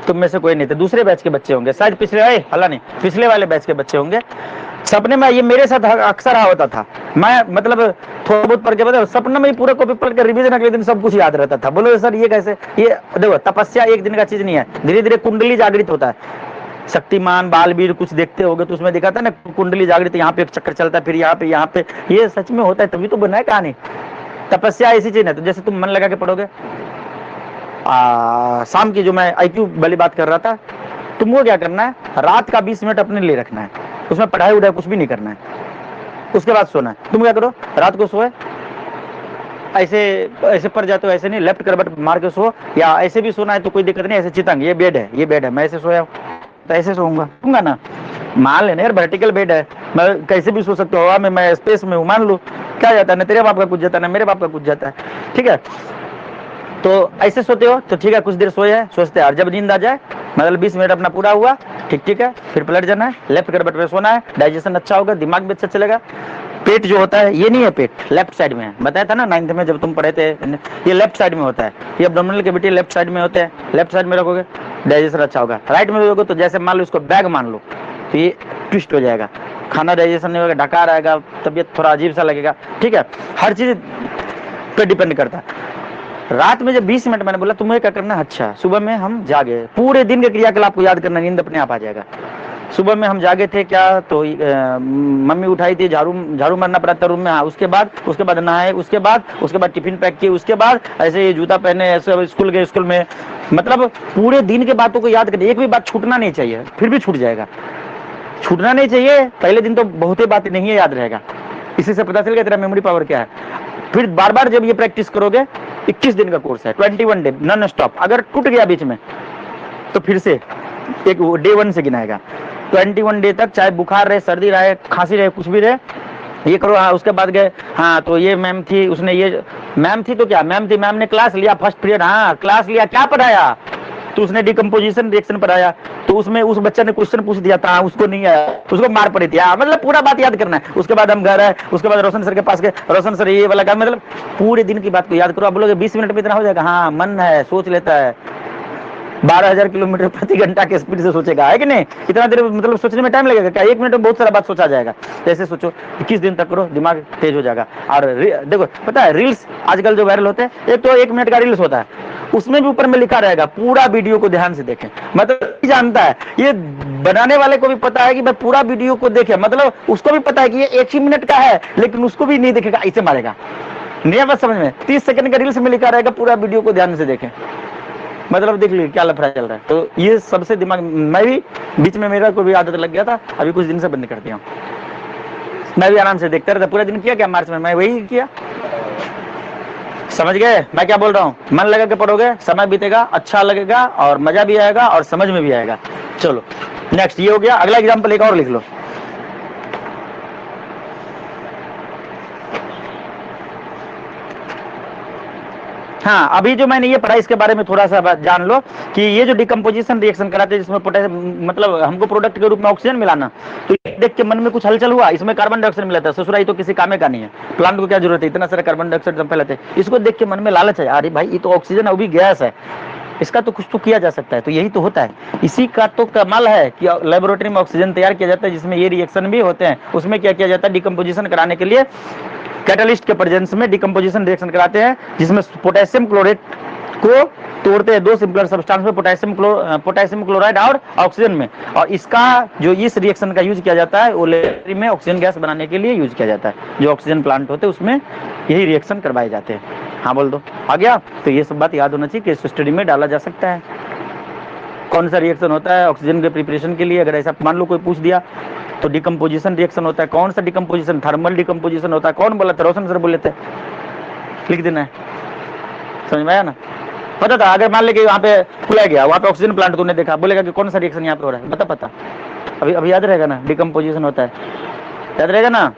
तुम में से कोई नहीं थे, दूसरे बैच के बच्चे होंगे शायद, पिछले हला नहीं पिछले वाले बैच के बच्चे होंगे। सपने में ये मेरे साथ अक्सर होता था। मैं मतलब थोड़ा बहुत पढ़ के बता, सपने में ही पूरा कॉपी पढ़ के रिवीजन अगले दिन सब कुछ याद रहता था। बोलो सर ये कैसे? ये देखो तपस्या एक दिन का चीज नहीं है, धीरे धीरे कुंडली जागृत होता है। शक्तिमान बालवीर कुछ देखते होगे तो उसमें दिखाता है ना, कुंडली जागृत, यहाँ पे एक चक्कर चलता है, फिर यहाँ पे, ये सच में होता है, तभी तो बना है कहानी। तपस्या ऐसी चीज है, तो जैसे तुम मन लगा के पढ़ोगे। शाम की जो मैं IQ वाली बात कर रहा था, तुमको क्या करना है, रात का 20 मिनट अपने लिए रखना है, उसमें पढ़ाई उड़ाई कुछ भी नहीं करना है, उसके बाद सोना है। तुम क्या करो, रात को सोए ऐसे ऐसे पड़ जाते हो, ऐसे नहीं, लेफ्ट करवट मार के सो, या ऐसे भी सोना है तो कोई दिक्कत नहीं, ऐसे चितंग, ये बेड है, मैं ऐसे सोया तो ऐसे सोऊंगा ना। मान लेना यार वर्टिकल बेड है, मैं कैसे भी सो सकता हूँ, हवा में, मैं स्पेस में हूँ, मान लो क्या जाता है ना, तेरे बाप का कुछ जाता है ना मेरे बाप का कुछ जाता है। ठीक है, तो ऐसे सोते हो तो ठीक है, कुछ देर सोए है, सोचते हैं, और जब नींद आ जाए मतलब 20 मिनट अपना पूरा हुआ, ठीक है, फिर पलट जाना है, लेफ्ट करवट में सोना है, डाइजेशन अच्छा होगा, दिमाग भी अच्छा चलेगा। पेट जो होता है ये नहीं है, पेट लेफ्ट साइड में है, बताया था ना 9th में जब तुम पढ़े थे, ये लेफ्ट साइड में होता है, ये एब्डोमिनल कैविटी लेफ्ट साइड में होते हैं, लेफ्ट साइड में रखोगे डाइजेशन अच्छा होगा। राइट में रखोगे तो जैसे मान लो इसको बैग मान लो तो ये ट्विस्ट हो जाएगा, खाना डाइजेशन नहीं होगा, डकार आएगा, तबियत थोड़ा अजीब सा लगेगा। ठीक है, हर चीज पे डिपेंड करता है। रात में जब 20 मिनट मैंने बोला तुम्हें क्या करना है, अच्छा सुबह में हम जागे, पूरे दिन के क्रियाकलाप को याद करना, नींद अपने आप आ जाएगा। सुबह में हम जागे थे क्या, तो मम्मी उठाई थी, झाड़ू मारना पड़ा था रूम में, हाँ, उसके बाद नहाए, उसके बाद टिफिन पैक किए, उसके बाद ऐसे ये जूता पहने, ऐसे स्कूल गए, स्कूल में मतलब पूरे दिन के बातों को याद करना, एक भी बात छूटना नहीं चाहिए, फिर भी छूट जाएगा, छूटना नहीं चाहिए। पहले दिन तो बहुत ही बातें नहीं है याद रहेगा, इसी से पता चल गया तेरा मेमोरी पावर क्या है। फिर बार बार जब ये प्रैक्टिस करोगे, 21 दिन का कोर्स है, 21 डे नॉन स्टॉप, अगर टूट गया बीच में तो फिर से एक डे 1 से गिनाएगा, 21 डे तक, चाहे बुखार रहे, सर्दी रहे, खांसी रहे, कुछ भी रहे, ये करो। हाँ, उसके बाद गए, हाँ तो ये मैम थी, उसने ये मैम थी तो क्या मैम थी, मैम ने क्लास लिया फर्स्ट पीरियड, हाँ क्लास लिया, क्या पढ़ाया, तो उसने डिकम्पोजिशन रिएक्शन पढ़ाया, तो उसमें उस बच्चे ने क्वेश्चन पूछ दिया था, उसको नहीं आया, उसको मार पड़ी थी, मतलब पूरा बात याद करना है। उसके बाद हम घर आए, उसके बाद रोशन सर के पास गए, रोशन सर ये वाला काम, मतलब पूरे दिन की बात को याद करो। आप बोलोगे 20 मिनट में इतना हो जाएगा, हाँ मन है, सोच लेता है, 12,000 किलोमीटर प्रति घंटा के स्पीड से सोचेगा, है कि नहीं? इतना देर मतलब सोचने में टाइम लगेगा क्या? 1 मिनट में बहुत सारा बात सोचा जाएगा। ऐसे सोचो 21 दिन तक करो, दिमाग तेज हो जाएगा। और देखो पता है रील्स आजकल जो वायरल होते हैं, एक तो 1 मिनट का रील्स होता है, उसमें भी ऊपर में लिखा रहेगा पूरा वीडियो को ध्यान से देखें, मतलब जानता है, ये बनाने वाले को भी पता है कि भाई पूरा वीडियो को देखे, मतलब उसको भी पता है कि ये 1 ही मिनट का है, लेकिन उसको भी नहीं देखेगा, ऐसे मारेगा। नहीं बात समझ में? 30 सेकंड का रील्स में लिखा रहेगा पूरा वीडियो को ध्यान से देखें, मतलब देख लीजिए क्या लफड़ा चल रहा है। तो ये सबसे दिमाग, मैं भी बीच में मेरा को भी आदत लग गया था, अभी कुछ दिन से बंद कर दिया हूं। मैं भी आराम से देखता रहता, पूरा दिन किया क्या मार्च में, मैं वही किया। समझ गए मैं क्या बोल रहा हूँ? मन लगा के पढ़ोगे, समय बीतेगा, अच्छा लगेगा और मजा भी आएगा और समझ में भी आएगा। चलो नेक्स्ट ये हो गया, अगला एग्जाम्पल एक और लिख लो। हाँ, अभी जो मैंने ये पढ़ा इसके बारे में थोड़ा सा जान लो कि ये जो डिकम्पोजिशन रिएक्शन कराते हैं जिसमें पोटेशियम, मतलब हमको प्रोडक्ट के रूप में ऑक्सीजन मिलाना, तो ये देख के मन में कुछ हलचल हुआ, इसमें कार्बन डाइऑक्साइड मिलाता है, ससुराई तो किसी काम का नहीं है, प्लांट को क्या जरूरत है इतना सारा कार्बन डाइऑक्साइड जब फैलाते हैं। इसको देख के मन में लालच है, अरे भाई ये तो ऑक्सीजन है, वो भी गैस है, इसका तो कुछ तो किया जा सकता है। तो यही तो होता है, इसी का तो कमाल है कि लेबोरेटरी में ऑक्सीजन तैयार किया जाता है जिसमें ये रिएक्शन भी होते हैं। उसमें क्या किया जाता है, डिकम्पोजिशन कराने के लिए कैटलिस्ट के प्रेजेंस में डिकम्पोजिशन रिएक्शन कराते हैं, जिसमें पोटेशियम क्लोरेट को तोड़ते हैं 2 सिंपलर सब्सटेंस में, पोटेशियम क्लोराइड और ऑक्सीजन में, और इसका जो इस रिएक्शन का यूज किया जाता है वो लेबोरेटरी में ऑक्सीजन गैस बनाने के लिए यूज किया जाता है। जो ऑक्सीजन प्लांट होते हैं उसमें यही रिएक्शन करवाए जाते हैं। हाँ बोल दो, आ गया? तो ये सब बात याद होना चाहिए कि इस स्टडी में डाला जा सकता है। कौन सा रिएक्शन होता है ऑक्सीजन के प्रिपरेशन के लिए, अगर ऐसा मान लो कोई पूछ दिया तो डिकम्पोजिशन रिएक्शन होता है। कौन सा डिकम्पोजिशन? थर्मल डिकम्पोजिशन होता है। कौन बोला था? रोशन सर बोले थे, लिख देना है। समझ में आया ना? पता था? अगर मान ले कि वहाँ पे खुला गया, वहाँ पे ऑक्सीजन प्लांट तूने देखा, बोलेगा कि कौन सा रिएक्शन यहाँ पे हो रहा है, बता पता अभी अभी याद रहेगा ना, डिकम्पोजिशन होता है, याद रहेगा ना।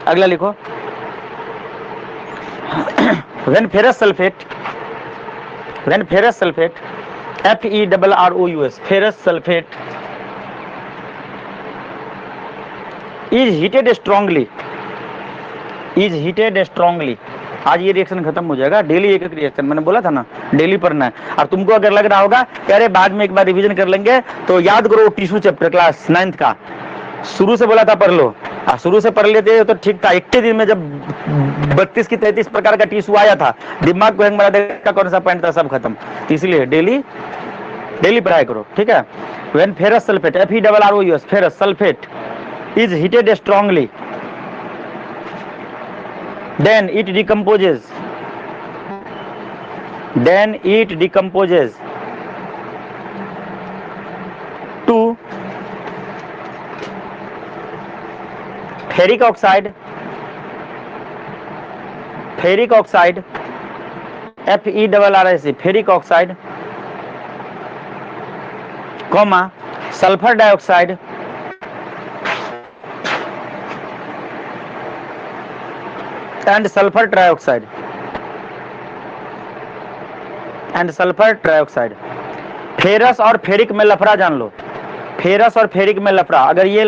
अगला लिखो, when ferrous sulphate, when ferrous sulphate FeRrous, ferrous sulphate is heated strongly, is heated strongly. आज ये रिएक्शन खत्म हो जाएगा, डेली एक एक रिएक्शन, मैंने बोला था ना डेली पढ़ना है। और तुमको अगर लग रहा होगा कि अरे बाद में एक बार रिवीजन कर लेंगे, तो याद करो टिश्यू चैप्टर क्लास 9th का, शुरू से बोला था पढ़ लो, शुरू से पढ़ लेते तो ठीक था। 21 दिन में जब 32 की 33 प्रकार का टिश्यू आया था, दिमाग को हैंग मारा देखा कौन सा पॉइंट था, सब खत्म। इसलिए डेली डेली पढ़ाई करो, ठीक है। When ferrous sulphate FeRrous, ferrous sulphate is heated strongly, then it decomposes, then it decomposes to ferric oxide, ferric oxide FeRrous, ferric oxide, comma sulfur dioxide and sulfur trioxide, and sulfur trioxide। Ferrous और ferric में लफड़ा जान लो, ferrous और ferric में लफड़ा। अगर ये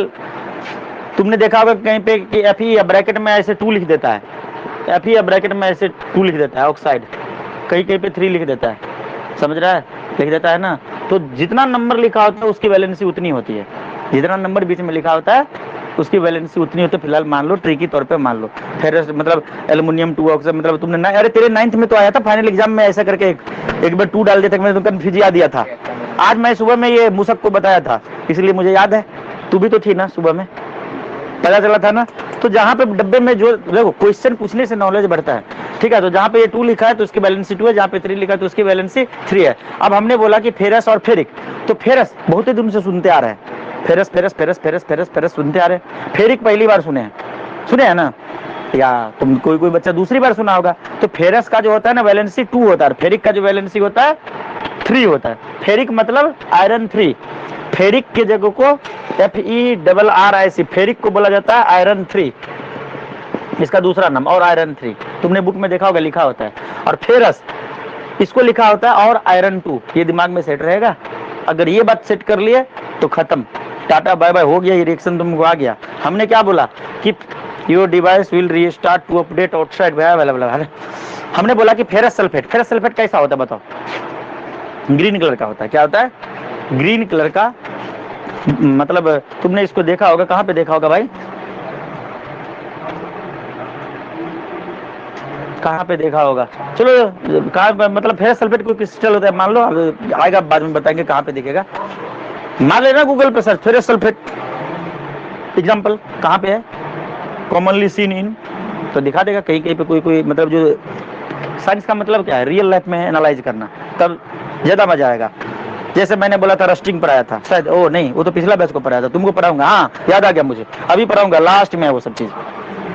तुमने देखा होगा कहीं पे कि Fe या ब्रैकेट में ऐसे 2 लिख देता है, Fe या ब्रैकेट में ऐसे 2 लिख देता है, ऑक्साइड कहीं कहीं पे 3 लिख देता है, समझ रहा है, लिख देता है ना। तो जितना नंबर लिखा होता है उसकी वैलेंसी उतनी होती है, जितना नंबर बीच में लिखा होता है उसकी वैलेंसी उतनी होती है। फिलहाल मान लो, ट्रिकी तौर पे मान लो, फेरस मतलब एल्युमिनियम 2 ऑक्साइड, मतलब तुमने अरे तेरे 9th में तो आया था फाइनल एग्जाम में ऐसा करके एक बार 2 डाल दिया था, मैंने तो कंफ्यूज याद दिया था। आज मैं सुबह में ये मूसक को बताया था, इसलिए मुझे याद है। तू भी तो थी ना सुबह में, पता चला था ना। तो जहाँ पे डब्बे में जो देखो क्वेश्चन पूछने से नॉलेज बढ़ता है, ठीक है। तो जहाँ पे ये 2 लिखा है तो उसकी वैलेंसी 2 है, जहाँ पे 3 लिखा है तो उसकी वैलेंसी 3 है। अब हमने बोला कि फेरस और फेरिक, तो फेरस बहुत ही दिन से सुनते आ रहे हैं, ferrous ferrous ferrous ferrous ferrous ferrous सुनते आ रहे हैं, फेरिक पहली बार सुने हैं ना, या तुम कोई बच्चा दूसरी बार सुना होगा। तो फेरस का जो होता है ना वैलेंसी 2 होता है, फेरिक का जो वैलेंसी होता है 3 होता है। फेरिक मतलब आयरन 3, फेरिक के जगह को FeRrous, फेरिक को बोला जाता है आयरन 3, इसका दूसरा नाम, और आयरन 3 तुमने बुक में देखा होगा लिखा होता है। और फेरस इसको लिखा होता है और आयरन 2, ये दिमाग में सेट रहेगा। अगर ये बात सेट कर लिए तो खत्म, टाटा बाय बाय, हो गया, ये रिएक्शन तुमको आ गया। हमने क्या बोला कि your device will restart to update outside, हमने बोला कि फेरस सल्फेट, फेरस सल्फेट कैसा होता है बताओ, ग्रीन कलर का होता है। क्या होता है? ग्रीन कलर का, मतलब तुमने इसको देखा होगा, कहाँ पे देखा होगा भाई, कहाँ पे देखा होगा, चलो कहाँ, मतलब फेरस सल्फेट कोई क्रिस्टल होता है मान लो, आएगा बाद में बताएंगे कहाँ पे दिखेगा, मान लेना गूगल पे सर्च फेरस सल्फेट एग्जांपल कहाँ पे है, कॉमनली सीन इन, तो दिखा देगा कहीं कहीं पे कोई मतलब जो साइंस का मतलब क्या है, रियल लाइफ में एनालाइज करना, तब ज्यादा मजा आएगा। जैसे मैंने बोला था रस्टिंग पढ़ाया था शायद, ओ नहीं वो तो पिछला बैच को पढ़ाया था, तुमको पढ़ाऊंगा, हाँ याद आ गया मुझे, अभी पढ़ाऊंगा, लास्ट में है वो सब चीज,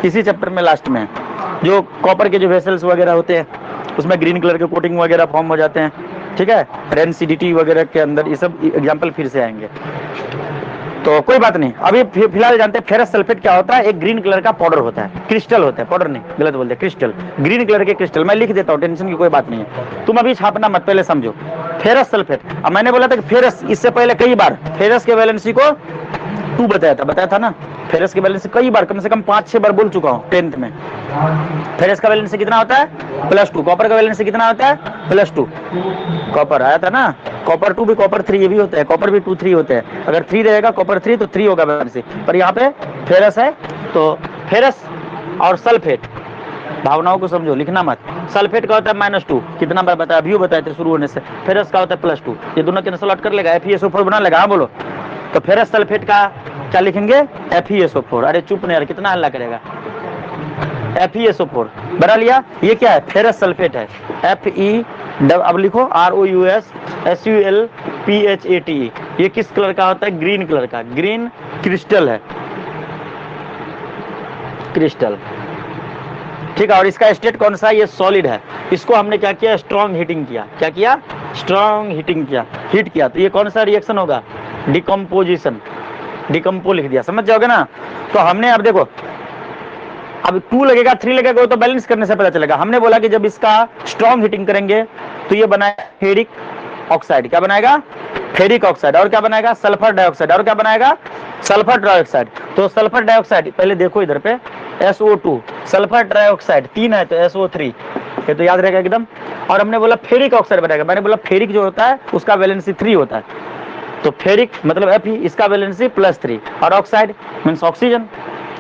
इसी चैप्टर में लास्ट में है। जो कॉपर के जो वेसल्स वगैरह होते हैं उसमें ग्रीन कलर के कोटिंग वगैरह फॉर्म हो जाते हैं, ठीक है, रेनसिडिटी वगैरह के अंदर, ये सब एग्जाम्पल फिर से आएंगे, तो कोई बात नहीं। अभी फिलहाल जानते हैं फेरस सल्फेट क्या होता है, एक ग्रीन कलर का पाउडर होता है, क्रिस्टल होता है, पाउडर नहीं गलत बोलते, क्रिस्टल, ग्रीन कलर के क्रिस्टल, मैं लिख देता हूँ, टेंशन की कोई बात नहीं है, तुम अभी छापना मत, पहले समझो फेरस सल्फेट। अब मैंने बोला था कि फेरस, इससे पहले कई बार फेरस के वैलेंसी को 2 बताया था ना, फेरस की वैलेंसी कई बार, कम से कम 5-6 बार बोल चुका हूँ 10th में। फेरस का वैलेंसी कितना होता है? +2। कॉपर का वैलेंसी कितना होता है? +2। कॉपर आया था ना, कॉपर 2 भी, कॉपर 3 ये भी होता है, कॉपर भी 2 3 होते हैं, अगर 3 रहेगा कॉपर 3 तो 3 होगा वैलेंसी, पर यहाँ पे फेरस है, तो फेरस और सल्फेट, भावनाओं को समझो, लिखना मत। सल्फेट का होता है -2, कितना बार बताया, अभी बताए थे शुरू होने से। फेरस का होता है +2, ये दोनों कैंसिल आउट कर लेगा, FeSO4 बना लेगा, हाँ बोलो। तो फेरस सल्फेट का क्या लिखेंगे? FeSO4। अरे चुप नहीं यार, कितना हल्ला करेगा, FeSO4 बना लिया। ये क्या है? फेरस सल्फेट है, अब लिखो ROUS SULPHATE। ये किस कलर का होता है? ग्रीन कलर का, ग्रीन क्रिस्टल है, क्रिस्टल, ठीक है। और इसका स्टेट कौन सा है? ये सॉलिड है। इसको हमने क्या किया? स्ट्रॉन्ग हीटिंग किया। क्या किया? स्ट्रॉन्ग हीटिंग किया, हीट किया, तो ये कौन सा रिएक्शन होगा? डिकम्पोजिशन, डिकम्पो लिख दिया, समझ जाओगे ना। तो हमने अब देखो, अब 2 लगेगा 3 लगेगा वो तो बैलेंस करने से पता चलेगा। हमने बोला कि जब इसका स्ट्रॉन्ग हीटिंग करेंगे तो ये बनाएगा फेरिक ऑक्साइड। क्या बनाएगा? Ferric oxide. और क्या बनाएगा? Sulphur dioxide. और क्या बनाएगा? Sulphur dioxide. तो सल्फर डाइऑक्साइड पहले देखो इधर पे, SO2, सल्फर डाइऑक्साइड 3 है तो SO3, ये तो याद रहेगा एकदम। और हमने बोला फेरिक ऑक्साइड बनाएगा, मैंने बोला फेरिक जो होता है उसका वैलेंसी 3 होता है, तो फेरिक मतलब Fe, इसका वैलेंसी +3, और ऑक्साइड मीन्स ऑक्सीजन,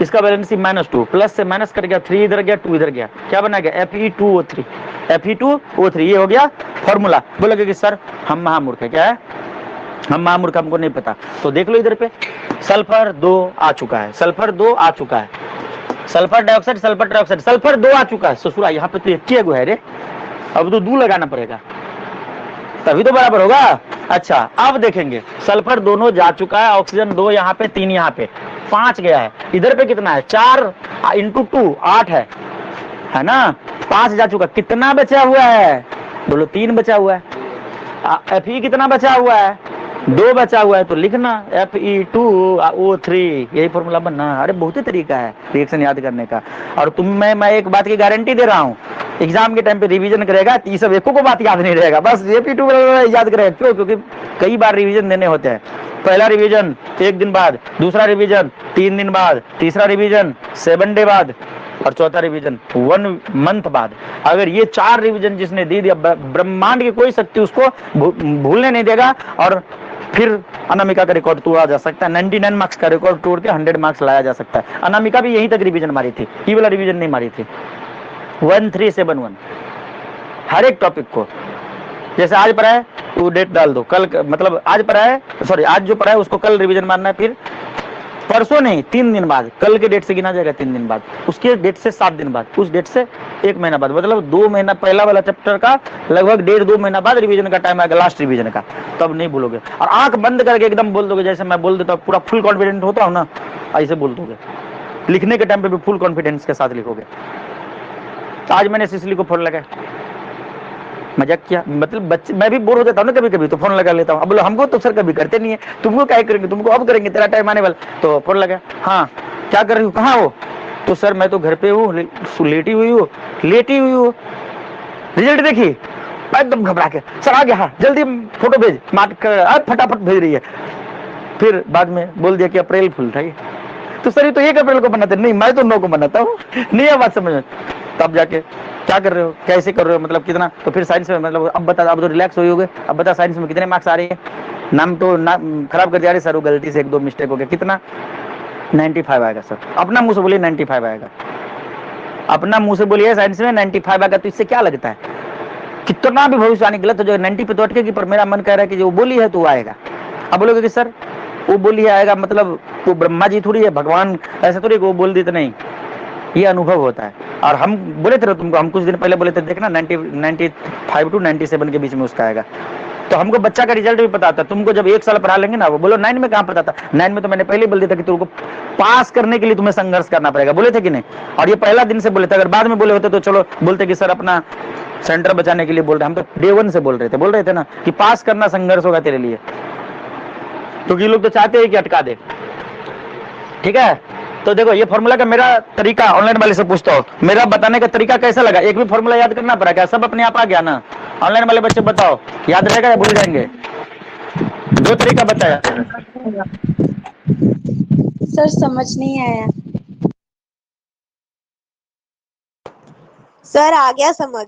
इसका वैलेंसी -2, प्लस से माइनस कर गया, 3 इधर गया 2 इधर गया, क्या बना गया? Fe2O3, Fe2O3, ये हो गया फॉर्मूला। बोलोगे कि सर हम महामूर्ख है, क्या है? हम महामूर्ख, हमको नहीं पता। तो देख लो इधर पे, सल्फर 2 आ चुका है, सल्फर 2 आ चुका है, sulphur dioxide, sulphur dioxide, sulphur 2 आ चुका है। ससुरा यहाँ पे तो एक ही है रे, अब तो 2 लगाना पड़ेगा तभी तो बराबर होगा। अच्छा अब देखेंगे, सल्फर दोनों जा चुका है, ऑक्सीजन 2 यहाँ पे, 3 यहाँ पे, 5 गया है। इधर पे कितना है? 4 × 2 8 है ना। 5 जा चुका, कितना बचा हुआ है? बोलो 3 बचा हुआ है। Fe कितना बचा हुआ है? 2 बचा हुआ है, तो लिखना Fe2O3, यही फॉर्मूला बनना। अरे बहुत ही तरीका है रिएक्शन याद करने का। और मैं एक बात की गारंटी दे रहा हूँ, एग्जाम के टाइम पे रिवीजन करेगा तो ये सब एको को बात याद नहीं रहेगा, बस Fe2 याद करेगा। क्यों? क्योंकि कई बार रिवीजन देने होते हैं। पहला रिवीजन 1 दिन बाद, दूसरा रिवीजन 3 दिन बाद, तीसरा रिवीजन 7 डे बाद, और चौथा रिवीजन 1 मंथ बाद। अगर ये 4 रिवीजन जिसने दे दिया, ब्रह्मांड की कोई शक्ति उसको भूलने नहीं देगा, और फिर अनामिका का रिकॉर्ड तोड़ा जा सकता है। 99 मार्क्स का रिकॉर्ड तोड़ के 100 मार्क्स लाया जा सकता है। अनामिका भी यहीं तक रिवीजन मारी थी, ये वाला रिवीजन नहीं मारी थी। 1371 हर एक टॉपिक को, जैसे आज पढ़ा है तो डेट डाल दो, कल मतलब आज पढ़ा है, सॉरी आज जो पढ़ा है उसको कल रिवीजन मारना है, फिर परसों नहीं 3 दिन बाद, कल के डेट से गिना जाएगा 3 दिन बाद, उसके डेट से 7 दिन बाद, उस डेट से 1 महीना बाद, मतलब 2 महीना पहला वाला चैप्टर का लगभग 1.5-2 महीना बाद रिवीजन का टाइम आएगा, लास्ट रिवीजन का। तब नहीं भूलोगे, और आंख बंद करके एकदम बोल दोगे, जैसे मैं बोल देता हूँ, पूरा फुल कॉन्फिडेंट होता हूँ ना, ऐसे बोल दोगे। लिखने के टाइम पे भी फुल कॉन्फिडेंस के साथ लिखोगे। तो आज मैंने सिसली को फोन लगाया, मजाक किया, मतलब बच्चे, मैं भी बोर हो जाता हूँ ना कभी कभी, तो फोन लगा लेता हूँ। अब बोलो हमको तो सर कभी करते नहीं है, तुमको क्या करेंगे, तुमको अब करेंगे, तेरा टाइम आने वाला। तो फोन लगा, हाँ क्या कर रही हूँ, कहाँ हो? तो सर मैं तो घर पे हूँ, लेटी हुई हूँ। रिजल्ट देखी? एकदम घबरा के, सर आ गया, हाँ जल्दी फोटो भेज, फटाफट भेज रही है। फिर बाद में बोल दिया कि अप्रैल फुल था ये। तो सर ये तो 1 अप्रैल को बनाते, नहीं मैं तो 9 को बनाता हूँ। नहीं है बात समझ में। तब जाके क्या कर रहे हो, कैसे कर रहे हो, मतलब कितना? तो फिर साइंस में, मतलब अब बता, अब तो रिलैक्स हुए होगे, अब बता साइंस में कितने मार्क्स आ रहे हैं? नाम तो ना खराब कर दिया, अरे सर वो गलती से 1-2 मिस्टेक हो गया। कितना? 95 आएगा सर। अपना मुंह से बोलिए 95 आएगा, अपना मुंह से बोलिए साइंस में 95 आएगा। तो इससे क्या लगता है? कितना भी भविष्यवाणी गलत हो जाए, 90 पे तो अटकेगी, पर मेरा मन कह रहा है कि जो बोली है तो वो आएगा। अब बोलोगे कि सर वो बोली आएगा, मतलब वो ब्रह्मा जी थोड़ी है, भगवान ऐसा थोड़ी वो बोल दी तो नहीं, ये अनुभव होता है। और हम बोले थे तुमको, हम कुछ दिन पहले बोले थे, देखना 95 to 97 के बीच में उसका आएगा। तो हमको बच्चा का रिजल्ट भी पता था, तुमको जब 1 साल पढ़ा लेंगे ना, वो बोलो 9 में कहाँ पता था? 9 में तो मैंने पहले बोल दिया था कि तुमको पास करने के लिए तुम्हें संघर्ष करना पड़ेगा, बोले थे कि नहीं? और ये पहला दिन से बोले थे, अगर बाद में बोले होते तो चलो बोलते कि सर अपना सेंटर बचाने के लिए बोल रहे, हम तो डे 1 से बोल रहे थे ना कि पास करना संघर्ष होगा तेरे लिए, क्योंकि लोग तो चाहते हैं कि अटका दे। ठीक है, तो देखो ये फॉर्मूला का मेरा तरीका, ऑनलाइन वाले से पूछता हूँ, मेरा बताने का तरीका कैसा लगा? एक भी फॉर्मूला याद करना पड़ा क्या? सब अपने आप आ गया ना? ऑनलाइन वाले बच्चे बताओ, याद रहेगा या भूल जाएंगे? 2 तरीका बताया। सर समझ नहीं आया। सर आ गया समझ।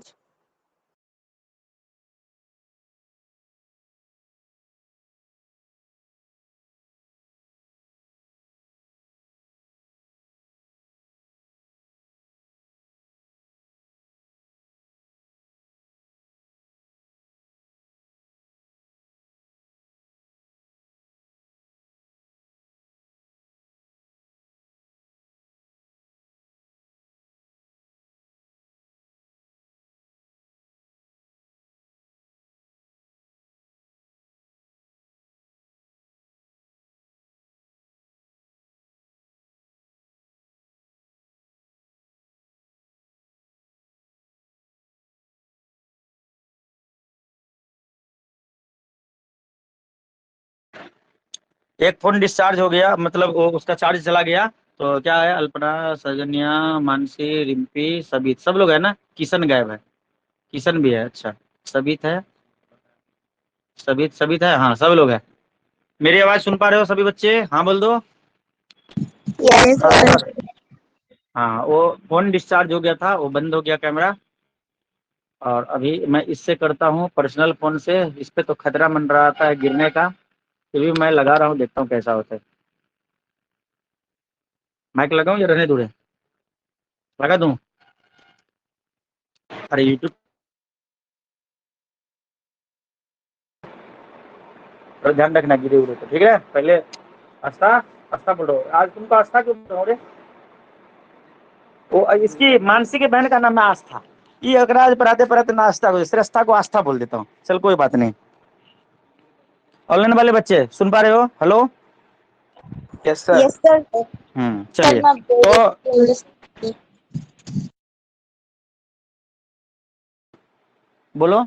एक फोन डिस्चार्ज हो गया, मतलब वो उसका चार्ज चला गया। तो क्या है, अल्पना, सजनिया, मानसी, रिम्पी, सबित, सब लोग है ना। किशन गायब है, किशन भी है, अच्छा। सबित है, सबित सबित है, हाँ सब लोग है। मेरी आवाज सुन पा रहे हो सभी बच्चे? हाँ बोल दो। Yes sir. हाँ, वो फोन डिस्चार्ज हो गया था, वो बंद हो गया कैमरा। और अभी मैं इससे करता हूँ पर्सनल फोन से। इस पे तो खतरा मन रहा था गिरने का, फिर भी मैं लगा रहा हूँ, देखता हूँ कैसा होता है। माइक लगाऊं या रहने दूँ? लगा दूं? अरे यूट्यूब पर ध्यान रखना, गिरे उरे तो ठीक है। पहले आस्था, आस्था बोलो। आज तुमको आस्था क्यों बोल रहे हो रे? वो इसकी मानसी की बहन का नाम है आस्था। ये अगर आज पढ़ाते पढ़ाते ना आस्था को, श्रेष्ठा को आस्था बोल देता हूँ। चल कोई बात नहीं। ऑनलाइन वाले बच्चे सुन पा रहे हो? Hello. Yes sir. Yes sir. Sir चलिए मैं बोल तो रही हूँ। बोलो।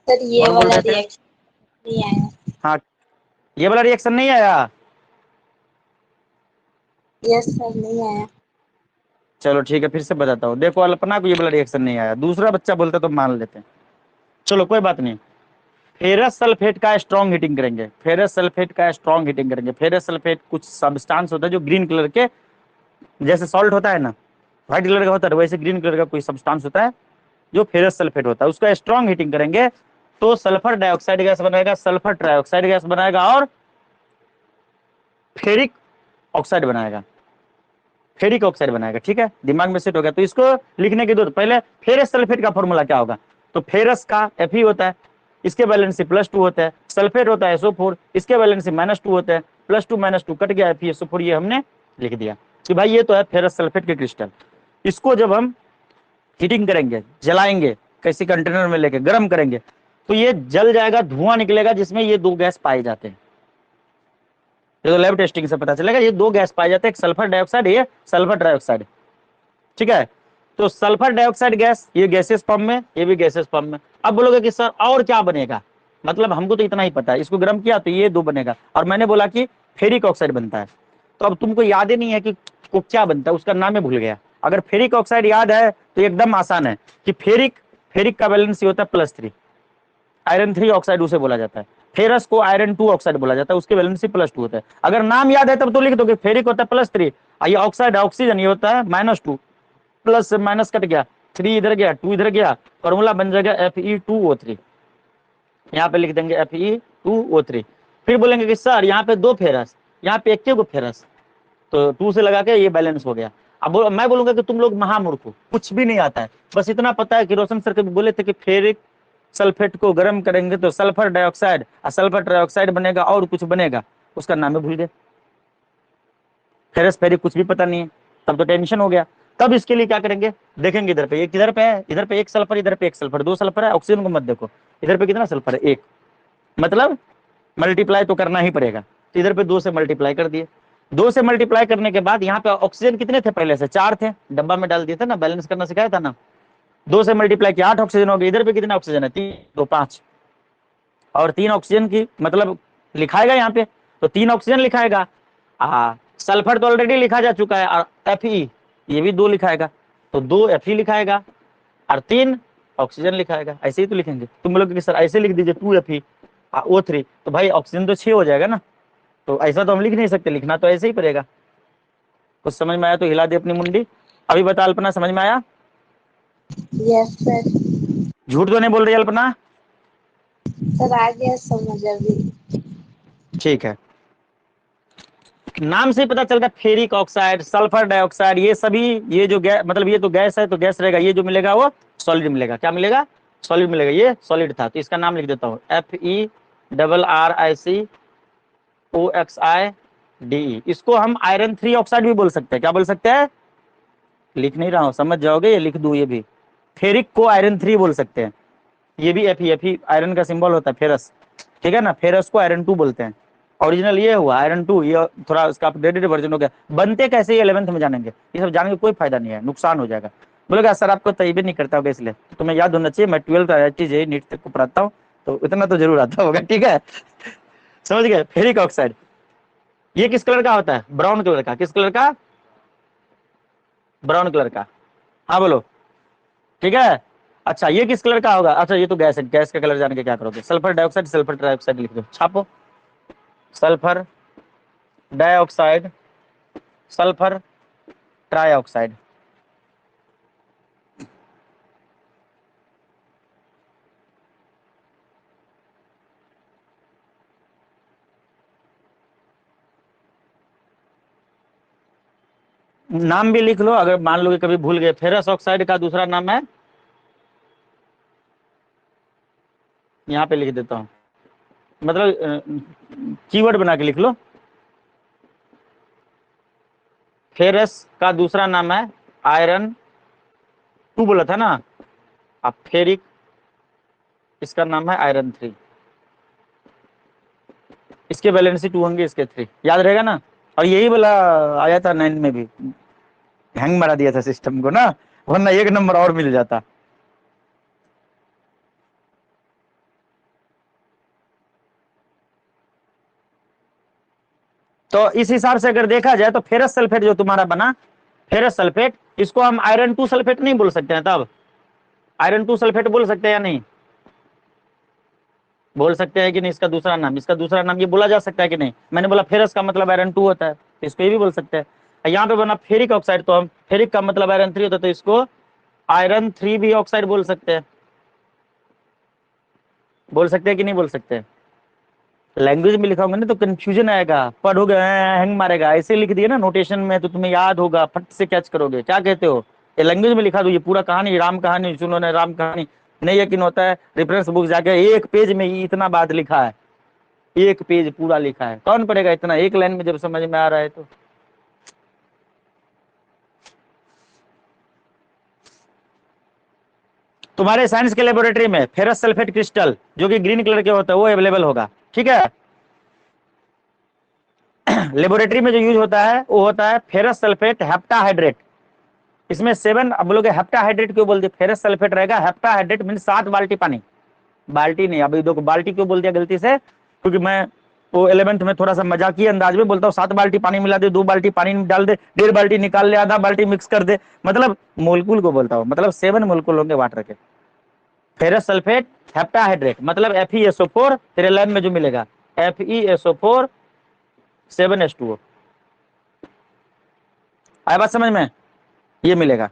सर ये कौन बोल वाला रहे थे? रिएक्शन नहीं आया। हाँ, ये वाला रिएक्शन नहीं आया। यस सर नहीं आया। चलो ठीक है, फिर से बताता हूँ। देखो, अल्पना को ये वाला रिएक्शन नहीं आया, दूसरा बच्चा बोलता तो मान लेते हैं। चलो कोई बात नहीं। फेरस सल्फेट का स्ट्रॉन्ग हीटिंग करेंगे, फेरस सल्फेट का स्ट्रॉन्ग हीटिंग करेंगे। फेरस सल्फेट कुछ सब्सटेंस होता है जो ग्रीन कलर के, जैसे सॉल्ट होता है ना, व्हाइट कलर का होता है, वैसे ग्रीन कलर का कोई सब्सटेंस होता है जो फेरस सल्फेट होता है। उसका स्ट्रॉन्ग हीटिंग करेंगे तो सल्फर डाइऑक्साइड गैस बनाएगा, सल्फर ट्राइऑक्साइड गैस बनाएगा और फेरिक ऑक्साइड बनाएगा, फेरिक ऑक्साइड बनाएगा। ठीक है, दिमाग में सेट हो गया। तो इसको लिखने की जरूरत, पहले फेरस सल्फेट का फॉर्मूला क्या होगा? तो फेरस का Fe होता है, इसके वैलेंसी +2 होता है। सल्फेट होता है SO4, इसके वैलेंसी -2 होता है। +2 -2 कट गया, FeSO4, ये हमने लिख दिया कि भाई ये तो है फेरस सल्फेट के क्रिस्टल। इसको जब हम हीटिंग करेंगे, जलाएंगे, किसी कंटेनर में लेके गर्म करेंगे, तो ये जल जाएगा, धुआं निकलेगा, जिसमें ये दो गैस पाए जाते हैं। ये तो लैब टेस्टिंग से पता चलेगा, ये दो गैस पाए जाते हैं, एक सल्फर डाइऑक्साइड, ये सल्फर ट्राइऑक्साइड। ठीक है, तो सल्फर डाइऑक्साइड गैस, ये गैसेस फॉर्म में, ये भी गैसेस फॉर्म में। अब बोलोगे कि सर और क्या बनेगा? मतलब हमको तो इतना ही पता है, इसको गर्म किया तो ये दो बनेगा, और मैंने बोला कि फेरिक ऑक्साइड बनता है। तो अब तुमको याद ही नहीं है कि को क्या बनता है, उसका नाम ही भूल गया। अगर फेरिक ऑक्साइड याद है तो एकदम आसान है कि फेरिक, फेरिक का वैलेंसी होता है +3, आयरन 3 ऑक्साइड उसे बोला जाता है। फेरस को आयरन 2 ऑक्साइड बोला जाता है, उसके वैलेंसी +2 होता है। अगर नाम याद है तब तो लिख दोगे, फेरिक होता है +3, ये ऑक्साइड ऑक्सीजन, ये होता है -2, प्लस से माइनस कट गया, 3 इधर गया, 2 इधर गया, फॉर्मूला बन जाएगा Fe2O3। यहाँ पे लिख देंगे Fe2O3। फिर बोलेंगे कि सर यहाँ पे दो फेरस, यहाँ पे एक को फेरस, तो 2 से लगा के ये बैलेंस हो गया। अब मैं बोलूंगा कि तुम लोग महामूर्ख हो, कुछ भी नहीं आता है। बस इतना पता है कि रोशन सर कभी बोले थे कि फेरिक सल्फेट को गर्म करेंगे तो सल्फर डाइऑक्साइड और सल्फर ट्राइऑक्साइड बनेगा, और कुछ बनेगा, उसका नाम ही भूल गए। फेरस फेरिक कुछ भी पता नहीं है, तब तो टेंशन हो गया। तब इसके लिए क्या करेंगे, देखेंगे इधर पे एक, इधर पे है, इधर पे एक सल्फर, इधर पे एक सल्फर, दो सल्फर है। ऑक्सीजन को मत देखो, इधर पे कितना सल्फर है, एक, मतलब मल्टीप्लाई तो करना ही पड़ेगा। तो इधर पे 2 से मल्टीप्लाई कर दिए। 2 से मल्टीप्लाई करने के बाद यहाँ पे ऑक्सीजन कितने थे, पहले से 4 थे, डब्बा में डाल दिए थे ना, बैलेंस करना सिखाया था ना। 2 से मल्टीप्लाई किया, 8 ऑक्सीजन हो गए। इधर पे कितना ऑक्सीजन है, 3, 2, 5, और 3 ऑक्सीजन की मतलब लिखाएगा यहाँ पे, तो 3 ऑक्सीजन लिखाएगा। सल्फर तो ऑलरेडी लिखा जा चुका है, और Fe ये भी 2 लिखाएगा, तो 2 Fe लिखाएगा और 3 ऑक्सीजन लिखाएगा। ऐसे ही तो लिखेंगे। तुम लोग सर ऐसे लिख दीजिए 2 FeO3, तो भाई ऑक्सीजन तो 6 हो जाएगा ना। तो ऐसा तो हम लिख नहीं सकते, लिखना तो ऐसे ही पड़ेगा। कुछ समझ में आया तो हिला दे अपनी मुंडी। अभी बता अल्पना, समझ में आया? Yes sir. झूठ तो नहीं बोल रही अल्पना? सर आ गया समझ अभी। ठीक है, नाम से ही पता चलता है, फेरिक ऑक्साइड, सल्फर डाइऑक्साइड, ये सभी, ये जो गैस, मतलब ये तो गैस है तो गैस रहेगा, ये जो मिलेगा वो सॉलिड मिलेगा। क्या मिलेगा? सॉलिड मिलेगा। ये सॉलिड था तो इसका नाम लिख देता हूँ, FeRricOXide। इसको हम आयरन 3 ऑक्साइड भी बोल सकते हैं। क्या बोल सकते हैं? लिख नहीं रहा हूँ, समझ जाओगे, ये लिख दूं। ये भी फेरिक को आयरन 3 बोल सकते हैं। ये भी Fe आयरन का सिंबल होता है, फेरस। ठीक है ना, फेरस को आयरन 2 बोलते हैं। ओरिजिनल ये हुआ आयरन 2, ये थोड़ा उसका अपडेटेड वर्जन हो गया। बनते कैसे, ये 11th में जानेंगे। ये सब जान के कोई फायदा नहीं है, नुकसान हो जाएगा। बोलेगा सर आपको तैयबे नहीं करता होगा, इसलिए तो तुम्हें याद होना चाहिए, मैं 12th IIT JEE नीट तक को पढ़ाता हूँ, तो इतना तो जरूर आता होगा। ठीक है, समझ गए, फेरिक ऑक्साइड। ये किस कलर का होता है? ब्राउन कलर का। किस कलर का? ब्राउन कलर का। हाँ बोलो, ठीक है। अच्छा ये किस कलर का होगा? अच्छा ये तो गैस है, गैस का कलर जान के क्या करोगे? सल्फर डाइऑक्साइड, सल्फर ट्राइऑक्साइड लिख दो, छापो। Sulphur dioxide, sulphur trioxide. नाम भी लिख लो, अगर मान लो कि कभी भूल गए। फेरस ऑक्साइड का दूसरा नाम है, यहाँ पे लिख देता हूँ, मतलब कीवर्ड बना के लिख लो। फेरस का दूसरा नाम है आयरन 2 बोला था ना, अब फेरिक, इसका नाम है आयरन 3। इसके वैलेंसी 2 होंगे, इसके 3, याद रहेगा ना। और यही वाला आया था 9 में भी, हैंग मारा दिया था सिस्टम को ना, वरना 1 नंबर और मिल जाता। तो इस हिसाब से अगर देखा जाए तो फेरस सल्फेट जो तुम्हारा बना, फेरस सल्फेट, इसको हम आयरन 2 सल्फेट नहीं बोल सकते हैं? तब आयरन 2 सल्फेट बोल सकते हैं या नहीं? बोल सकते हैं कि नहीं? इसका दूसरा नाम, इसका दूसरा नाम ये बोला जा सकता है कि नहीं? मैंने बोला फेरस का मतलब आयरन 2 होता है, तो इसको ये भी बोल सकते हैं। यहाँ पे बना फेरिक ऑक्साइड, तो हम फेरिक का मतलब आयरन 3 होता है, तो इसको आयरन 3 भी ऑक्साइड बोल सकते हैं। बोल सकते हैं कि नहीं बोल सकते? लैंग्वेज में लिखा होगा ना तो कंफ्यूजन आएगा, पढ़ोगे हैंग मारेगा। ऐसे लिख दिए ना नोटेशन में तो तुम्हें याद होगा, फट से कैच करोगे। क्या कहते हो? ये लैंग्वेज में लिखा दो, ये पूरा कहानी, राम कहानी सुनो ना, राम कहानी नहीं यकीन होता है, रेफरेंस बुक जाके 1 पेज में ही इतना बात लिखा है, 1 पेज पूरा लिखा है। कौन पढ़ेगा इतना 1 लाइन में जब समझ में आ रहा है तो? तुम्हारे साइंस के लेबोरेटरी में फेरस सल्फेट क्रिस्टल जो कि ग्रीन कलर के होता है वो अवेलेबल होगा, ठीक है। लेबोरेटरी में जो यूज होता है वो होता है फेरस सल्फेट हेप्टाहाइड्रेट। इसमें 7, अब बोलोगे हेप्टाहाइड्रेट क्यों बोल दिया? फेरस सल्फेट रहेगा, हेप्टाहाइड्रेट मीन 7 बाल्टी पानी। बाल्टी नहीं, अभी देखो बाल्टी क्यों बोल दिया गलती से, क्योंकि मैं वो 11th में थोड़ा सा मजाकी अंदाज में बोलता हूँ 7 बाल्टी पानी मिला दे, 2 बाल्टी पानी डाल दे, 1.5 बाल्टी निकाल ले, आधा बाल्टी मिक्स कर दे, मतलब मोलकुल को बोलता हूँ, मतलब 7 मोलकुल होंगे वाटर के। फेरस सल्फेट हेप्टाहाइड्रेट मतलब FeSO4, तेरे लैब में जो मिलेगा FeSO4 7H2O। आया बात समझ में? ये मिलेगा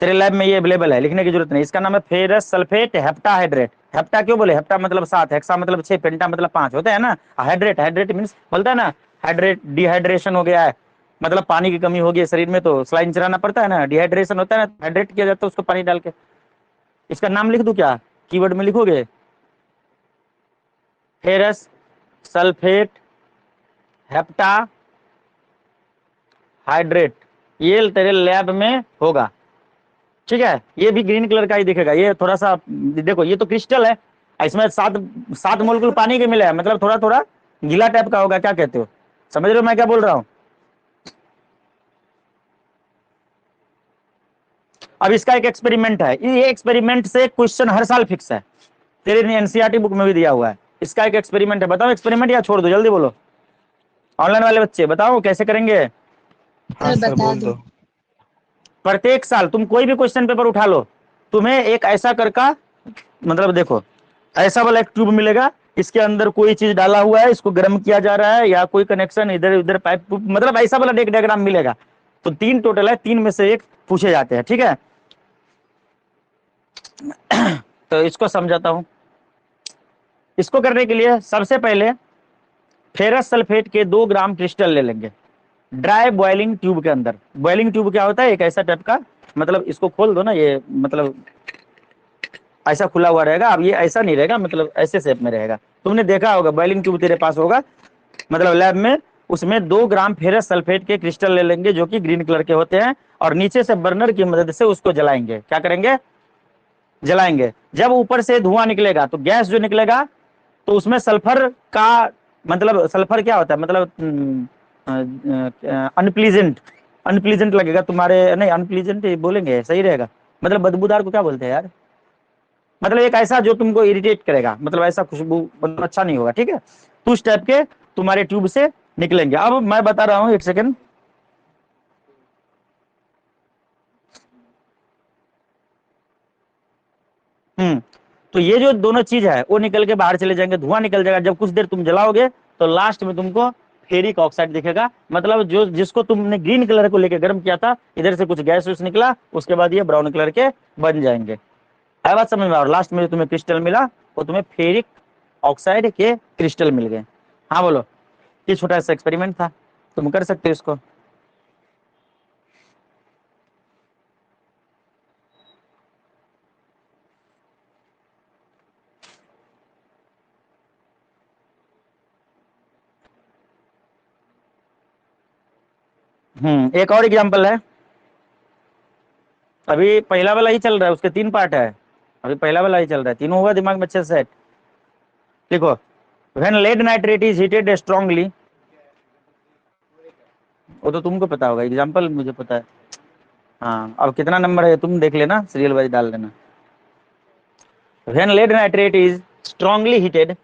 तेरे लैब में, ये अवेलेबल है, लिखने की जरूरत नहीं। इसका नाम है फेरस सल्फेट हेप्टाहाइड्रेट। हेप्टा क्यों बोले? हेप्टा मतलब 7, हेक्सा मतलब 6, पेंटा मतलब 5 होता है ना। हाइड्रेट, हाइड्रेट मीन्स बोलता है ना, हाइड्रेट डिहाइड्रेशन हो गया है, मतलब पानी की कमी हो गई है शरीर में तो स्लाइन चलाना पड़ता है ना, डिहाइड्रेशन होता है ना, हाइड्रेट किया जाता है उसको पानी डाल के। इसका नाम लिख दूं क्या? कीवर्ड में लिखोगे फेरस सल्फेट हेप्टा हाइड्रेट, ये तेरे लैब में होगा, ठीक है। ये भी ग्रीन कलर का ही दिखेगा, ये थोड़ा सा देखो, ये तो क्रिस्टल है, इसमें 7 मोलकुल पानी के मिले हैं, मतलब थोड़ा थोड़ा गीला टाइप का होगा। क्या कहते हो? समझ रहे हो मैं क्या बोल रहा हूँ? अब इसका एक एक्सपेरिमेंट है, ये एक्सपेरिमेंट से क्वेश्चन हर साल फिक्स है, तेरे एनसीईआरटी बुक में भी दिया हुआ है। इसका एक एक्सपेरिमेंट है, बताओ एक्सपेरिमेंट या छोड़ दो, जल्दी बोलो। ऑनलाइन वाले बच्चे बताओ कैसे करेंगे? हाँ सर सर बता बोल दो। दो। प्रत्येक साल तुम कोई भी क्वेश्चन पेपर उठा लो, तुम्हें एक ऐसा करका, मतलब देखो ऐसा वाला एक ट्यूब मिलेगा, इसके अंदर कोई चीज डाला हुआ है, इसको गर्म किया जा रहा है, या कोई कनेक्शन इधर उधर पाइप, मतलब ऐसा वाला एक डायग्राम मिलेगा। तो 3 टोटल है, 3 में से एक पूछे जाते हैं, ठीक है। तो इसको समझाता हूं। इसको करने के लिए सबसे पहले फेरस सल्फेट के 2 ग्राम क्रिस्टल ले लेंगे ड्राई बॉइलिंग ट्यूब के अंदर। बॉइलिंग ट्यूब क्या होता है? एक ऐसा टाइप का, मतलब इसको खोल दो ना, ये मतलब ऐसा खुला हुआ रहेगा, अब ये ऐसा नहीं रहेगा, मतलब ऐसे शेप में रहेगा। तुमने देखा होगा बॉइलिंग ट्यूब तेरे पास होगा, मतलब लैब में। उसमें 2 ग्राम फेरस सल्फेट के क्रिस्टल ले लेंगे जो कि ग्रीन कलर के होते हैं, और नीचे से बर्नर की मदद से उसको जलाएंगे। क्या करेंगे? जलाएंगे। जब ऊपर से धुआं निकलेगा तो गैस जो निकलेगा, तो उसमें सल्फर का, मतलब सल्फर क्या होता है, मतलब अनप्लीजेंट, अनप्लीजेंट लगेगा तुम्हारे, नहीं अनप्लीजेंट बोलेंगे सही रहेगा, मतलब बदबूदार को क्या बोलते हैं यार? मतलब एक ऐसा जो तुमको इरिटेट करेगा, मतलब ऐसा खुशबू मतलब अच्छा नहीं होगा, ठीक है। तो उस टाइप के तुम्हारे ट्यूब से निकलेंगे। अब मैं बता रहा हूं, एक सेकेंड। तो ये जो दोनों चीज है वो निकल के बाहर चले जाएंगे, धुआं निकल जाएगा। जब कुछ देर तुम जलाओगे तो लास्ट में तुमको फेरिक ऑक्साइड दिखेगा, मतलब जो जिसको तुमने ग्रीन कलर को लेके गर्म किया था, इधर से कुछ गैस वैस निकला, उसके बाद ये ब्राउन कलर के बन जाएंगे। है बात समझ में? और लास्ट में जो तुम्हें क्रिस्टल मिला वो तुम्हें फेरिक ऑक्साइड के क्रिस्टल मिल गए। हाँ बोलो। ये छोटा सा एक्सपेरिमेंट था, तुम कर सकते हो इसको। एक और एग्जांपल है। अभी पहला वाला ही चल रहा है, उसके 3 पार्ट है। अभी पहला वाला ही चल रहा है, तीनों हुआ दिमाग में अच्छे से सेट। देखो, when lead nitrate is heated strongly, वो तो तुमको पता होगा, एग्जांपल मुझे पता है। हाँ, अब कितना नंबर है तुम देख लेना, सीरियल वाइज डाल देना। When lead nitrate is strongly heated,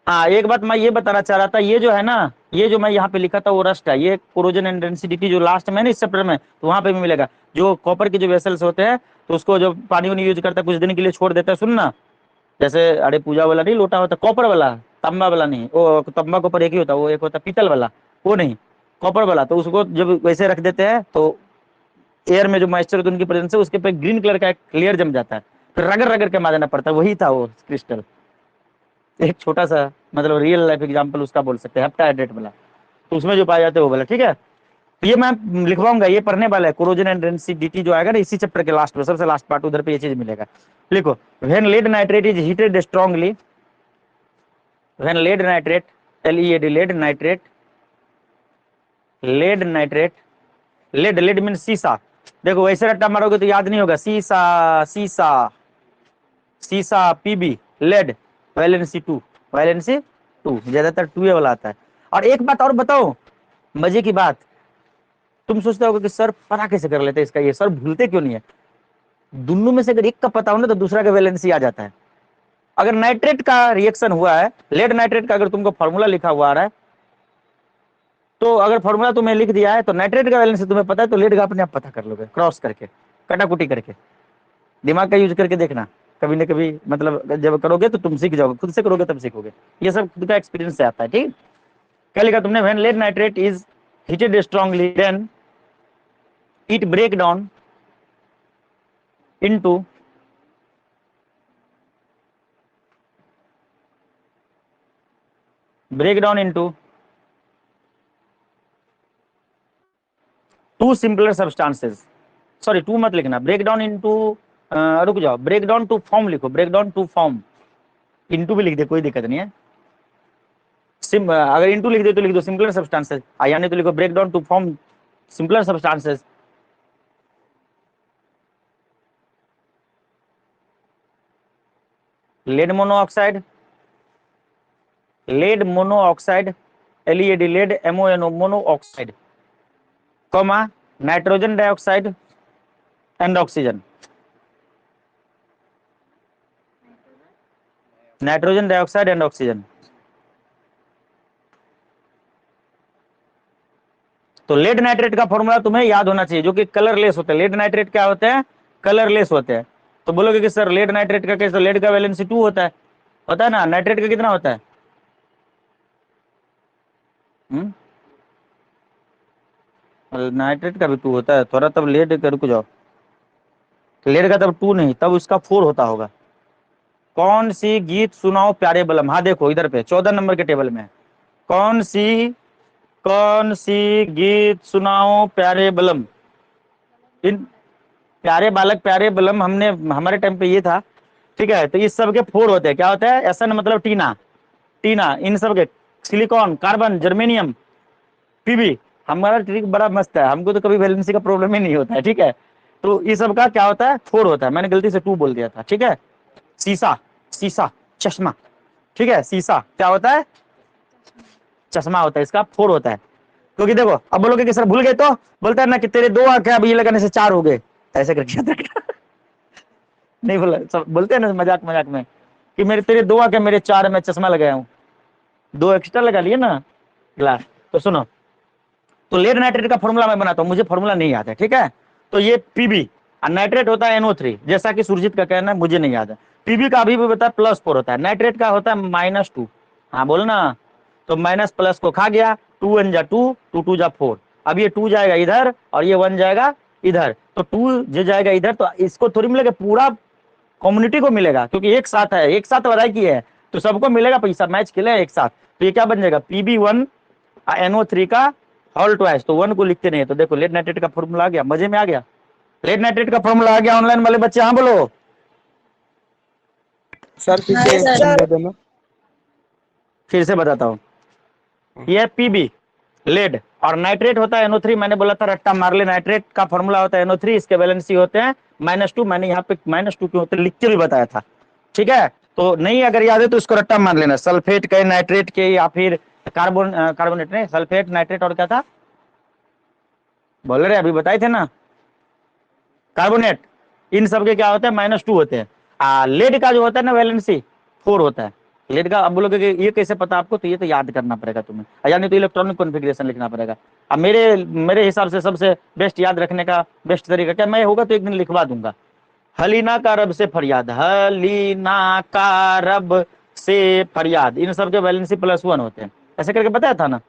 हाँ एक बात मैं ये बताना चाह रहा था, ये जो है ना, ये जो मैं यहाँ पे लिखा था वो रस्ट है, ये कोरोजन एंड डेंसिटी जो लास्ट में है ना इस चैप्टर में, तो वहां पे भी मिलेगा। जो कॉपर के जो वेसल्स होते हैं, तो उसको जब पानी वानी यूज करता है कुछ दिन के लिए छोड़ देता है, सुनना। जैसे अरे पूजा वाला नहीं लोटा होता, कॉपर वाला, तांबा वाला नहीं, वो तांबा कॉपर एक ही होता है, वो एक होता है पीतल वाला, वो नहीं, कॉपर वाला। तो उसको जब वैसे रख देते हैं तो एयर में जो मॉइस्चर होता है उनकी प्रेजेंस से उसके पे ग्रीन कलर का एक लेयर जम जाता है, फिर रगड़ रगड़ के मारना पड़ता है, वही था वो क्रिस्टल। एक छोटा सा मतलब रियल लाइफ एग्जांपल उसका बोल सकते हैं, हेप्टाहाइड्रेट वाला। तो उसमें जो पाया जाता है वो वाला, ठीक है। तो ये मैं लिखवाऊंगा, ये पढ़ने वाला है, कोरोजन एंड डेंसिटी जो आएगा ना इसी चैप्टर के लास्ट में, सबसे लास्ट पार्ट, उधर पे ये चीज मिलेगा। लिखो, when lead nitrate is heated strongly, when lead nitrate, LEAD, lead nitrate, lead nitrate, lead, lead mean सीसा। देखो वैसे रट्टा मारोगे तो याद नहीं होगा, सीसा सीसा सीसा, PB, लेड, वैलेंसी 2, वैलेंसी 2, ज्यादातर 2 वाला आता है। और एक बात और बताओ, मजे की बात, तुम सोचते होगे कि सर पता कैसे कर लेते इसका, ये सर भूलते क्यों नहीं है। दोनों में से अगर एक का पता हो ना तो दूसरा का वैलेंसी आ जाता है। अगर नाइट्रेट का रिएक्शन हुआ है, लेड नाइट्रेट का अगर तुमको फॉर्मूला लिखा हुआ आ रहा है, तो अगर फॉर्मूला तुम्हें लिख दिया है तो नाइट्रेट का वैलेंसी तुम्हें पता है, तो लेड का अपने आप पता कर लोगे, क्रॉस करके, कटाकुटी करके, दिमाग का यूज करके देखना। कभी ना कभी मतलब जब करोगे तो तुम सीख जाओगे, खुद से करोगे तब सीखोगे। ये सब खुद का एक्सपीरियंस से आता है, ठीक। क्या लिखा तुमने, when lead nitrate is heated strongly then it break down into break down into to simpler substances. Sorry, to मत लिखना, ब्रेक डाउन इनटू, रुक जाओ, ब्रेक डाउन टू फॉर्म लिखो, break down to form. Into भी लिख दे, कोई दिक्कत नहीं है। अगर इनटू लिख दे तो लिख दो सिंपलर सब्सटेंसेस, यानी तो लिखो break down to form simpler substances. Lead monoxide, lead monoxide, LEAD, lead MONO, monoxide, comma nitrogen dioxide and oxygen, nitrogen dioxide and oxygen. तो लेड नाइट्रेट का फॉर्मूला तुम्हें याद होना चाहिए, जो कि कलरलेस होते हैं। लेड नाइट्रेट क्या होते हैं, कलरलेस होते हैं। तो बोलोगे कि सर लेड नाइट्रेट का कैसे, लेड का वैलेंसी 2 होता है ना, नाइट्रेट का कितना होता है? नाइट्रेट का भी 2 होता है थोड़ा, तब लेड का रुक जाओ, लेड का तब 2 नहीं, तब उसका 4 होता होगा। कौन सी गीत सुनाओ प्यारे बलम, हाँ देखो इधर पे 14 नंबर के टेबल में, कौन सी, कौन सी गीत सुनाओ प्यारे बलम। इन प्यारे बालक प्यारे बलम, हमने हमारे टाइम पे ये था, ठीक है। तो इस सब के 4 होते हैं, क्या होता है, SN मतलब टीना, टीना, इन सब के, सिलिकॉन, कार्बन, जर्मेनियम, PB। हमारा ट्रिक बड़ा मस्त है, हमको तो कभी वैलेंसी का प्रॉब्लम ही नहीं होता है, ठीक है। तो इस सब का क्या होता है, 4 होता है, मैंने गलती से 2 बोल दिया था, ठीक है। शीशा, शीशा, चश्मा, ठीक है, शीशा क्या होता है, चश्मा होता है, इसका 4 होता है। क्योंकि देखो अब बोलोगे कि सर भूल गए, तो बोलता है ना कि तेरे 2 आंखें, अब ये लगाने से 4 हो गए, ऐसे करके याद रखना। नहीं बोला, सब बोलते हैं ना मजाक मजाक में कि मेरे तेरे 2 आंखें, मेरे 4, मैं चश्मा लगाया हूँ, 2 एक्स्ट्रा लगा लिए ना ग्लास। तो सुनो, तो लेड नाइट्रेट का फॉर्मूला मैं बनाता हूं, मुझे फॉर्मूला नहीं याद है, ठीक है। तो ये पीबी और नाइट्रेट होता है NO3, जैसा कि सुरजीत का कहना है, मुझे नहीं याद है। पीबी का अभी भी बता +4 होता है, नाइट्रेट का होता है -2। हाँ बोलना, तो माइनस प्लस को खा गया, 2 1 जा 2, 2 2 जा 4। अब ये 2 जाएगा इधर और ये 1 जाएगा इधर, तो 2 जो जाएगा इधर, तो इसको थोड़ी मिलेगा, पूरा कम्युनिटी को मिलेगा, क्योंकि एक साथ है, एक साथ वादा की है, तो सबको मिलेगा पैसा, मैच खेले एक साथ। तो ये क्या बन जाएगा, PB1 NO3 का होल ट्वाइस। तो 1 को लिखते नहीं है, तो देखो लेड नाइट्रेट का फॉर्मूला आ गया, मजे में आ गया। लेड नाइट्रेट का फॉर्मूला आ गया, ऑनलाइन वाले बच्चे हाँ बोलो। सर फिर हाँ से सर। समझा देना। फिर से बताता हूँ, ये पीबी लेड और नाइट्रेट होता है NO3, मैंने बोला था रट्टा मार ले, नाइट्रेट का फॉर्मूला होता है NO3, इसके वैलेंसी होते हैं -2। मैंने यहाँ पे -2 क्यों होते लिख के भी बताया था, ठीक है। तो नहीं अगर याद है तो इसको रट्टा मार लेना, सल्फेट के, नाइट्रेट के, या फिर कार्बोनेट नहीं, सल्फेट नाइट्रेट और क्या था बोल रहे, अभी बताए थे ना, कार्बोनेट, इन सब के क्या होता है -2 होते हैं। लेड का जो होता है ना वैलेंसी 4 होता है लेड का। अब बोलोगे कि ये कैसे पता आपको, तो ये तो याद करना पड़ेगा तुम्हें, यानी तो इलेक्ट्रॉनिक कॉन्फ़िगरेशन लिखना पड़ेगा। अब मेरे हिसाब से सबसे बेस्ट याद रखने का बेस्ट तरीका क्या, मैं होगा तो एक दिन लिखवा दूंगा, हलीना का रब से फरियाद, हलीना का रब से फरियाद, इन सब के वैलेंसी +1 होते हैं, ऐसे करके बताया था ना।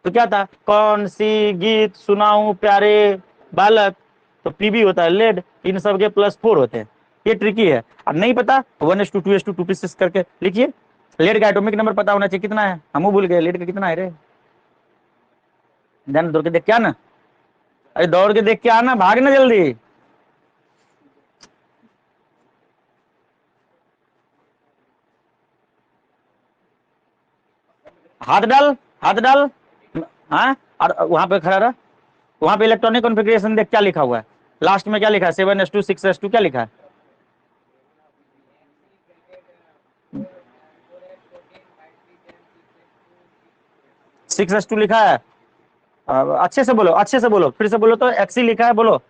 तो क्या था, कौन सी गीत सुनाऊं प्यारे बालक, तो पीबी होता है लेड, इन सब के +4 होते हैं। ये ट्रिकी है, अब नहीं पता 1s2 2s2 2p6 करके लिखिए। लेड का एटॉमिक नंबर पता होना चाहिए, कितना है, हम भूल गए लेड का कितना है रे, ध्यान दौड़ के देख के आना, अरे दौड़ के देख के आना, भागना जल्दी। हाथ डाल, हाथ डाल, हाँ, और वहां पे खड़ा रहा, वहां पे इलेक्ट्रॉनिक कॉन्फ़िगरेशन देख क्या लिखा हुआ है, लास्ट में क्या लिखा है, 7s2 6s2 क्या लिखा है, 6s2 लिखा है। अच्छे से बोलो, अच्छे से बोलो, फिर से बोलो, तो XE लिखा है, बोलो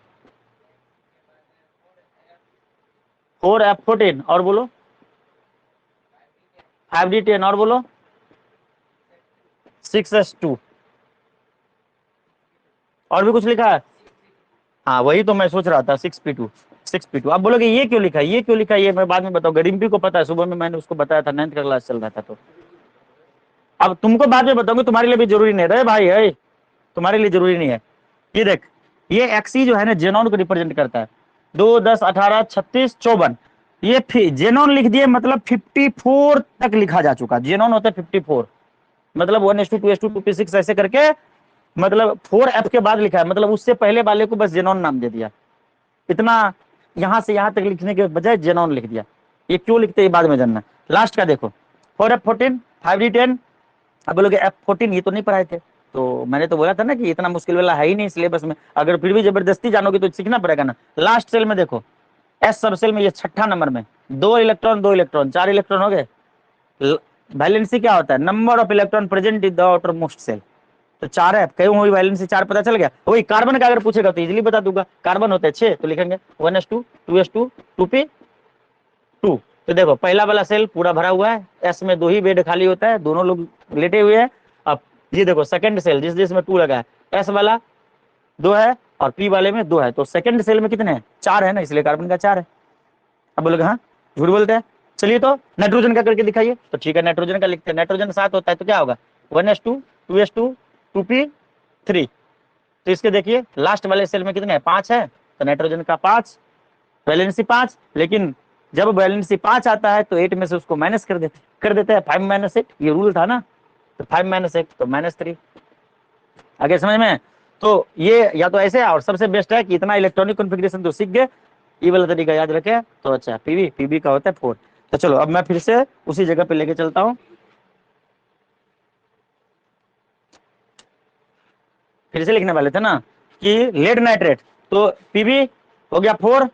4F14, और बोलो 5D10, और बोलो 6s2, और भी कुछ लिखा है, हाँ वही तो मैं सोच रहा था, 6p2 6p2। अब बोलोगे ये क्यों लिखा है, ये क्यों लिखा है, ये मैं बाद में बताऊंगा, रिम्पी को पता है, सुबह में मैंने उसको बताया था, 9th का क्लास चल रहा था। तो अब तुमको बाद में बताऊंगा, तुम्हारे लिए भी जरूरी नहीं है भाई, है तुम्हारे लिए जरूरी नहीं है। ये देख, ये XE जो है ना जेनॉन को रिप्रेजेंट करता है, 2 10 18 36 54, ये जेनॉन लिख दिए, मतलब 54 तक लिखा जा चुका, जेनॉन होता है 54, मतलब 1s2 2s2 2p6 ऐसे करके, मतलब 4F के बाद लिखा है, मतलब उससे पहले वाले को बस जेनॉन नाम दे दिया, इतना यहां से यहां तक लिखने के बजाय जेनॉन लिख दिया। ये क्यों लिखते हैं बाद में जानना। लास्ट का देखो, 4F14 5D10। अब बोलोगे F14 ये तो नहीं पढ़ाए थे, तो मैंने तो बोला था ना कि इतना मुश्किल वाला है ही नहीं सिलेबस में, अगर फिर भी जबरदस्ती जानोगे तो सीखना पड़ेगा ना। लास्ट सेल में देखो, S सब सेल में, ये 6ठा नंबर में 2 इलेक्ट्रॉन 2 इलेक्ट्रॉन 4 इलेक्ट्रॉन हो गए। वैलेंसी क्या होता है, number of electron present in the outer most shell, तो 4 है, कहीं हुई वैलेंसी 4 पता चल गया। वही कार्बन का अगर पूछेगा तो इजीली बता दूंगा, कार्बन होते हैं 6, तो लिखेंगे 1s2 2s2 2p2। तो देखो पहला वाला सेल पूरा भरा हुआ है, S में 2 ही बेड खाली होता है, दोनों लोग लेटे हुए हैं। अब ये देखो सेकंड सेल जिसमें 2 लगा है, S वाला 2 है और P वाले में 2 है, तो सेकंड सेल में कितने हैं, 4 है ना, इसलिए कार्बन का 4 है। अब बोलोगे हाँ झूठ बोलते हैं, चलिए तो नाइट्रोजन का करके दिखाइए, तो ठीक है नाइट्रोजन का लिखते हैं, नाइट्रोजन 7 होता है, तो क्या होगा 1s2 2s2 2p3। तो इसके देखिए लास्ट वाले सेल में कितने हैं, 5 है, तो नाइट्रोजन का 5, वैलेंसी 5, लेकिन जब वैलेंसी 5 आता है तो 8 में से उसको माइनस कर देते हैं, 5 - 8, ये रूल था ना, तो 5 - 8 तो -3। आगे समझ में। तो ये या तो ऐसे, और सबसे बेस्ट है कि इतना इलेक्ट्रॉनिक कॉन्फ़िगरेशन तो सीख गए, ये वाला तरीका याद रखे तो अच्छा। पीबी का होता है 4। तो चलो अब मैं फिर से उसी जगह पे लेके चलता हूँ, फिर से लिखने वाले थे ना कि लेड नाइट्रेट, तो पीबी हो गया 4,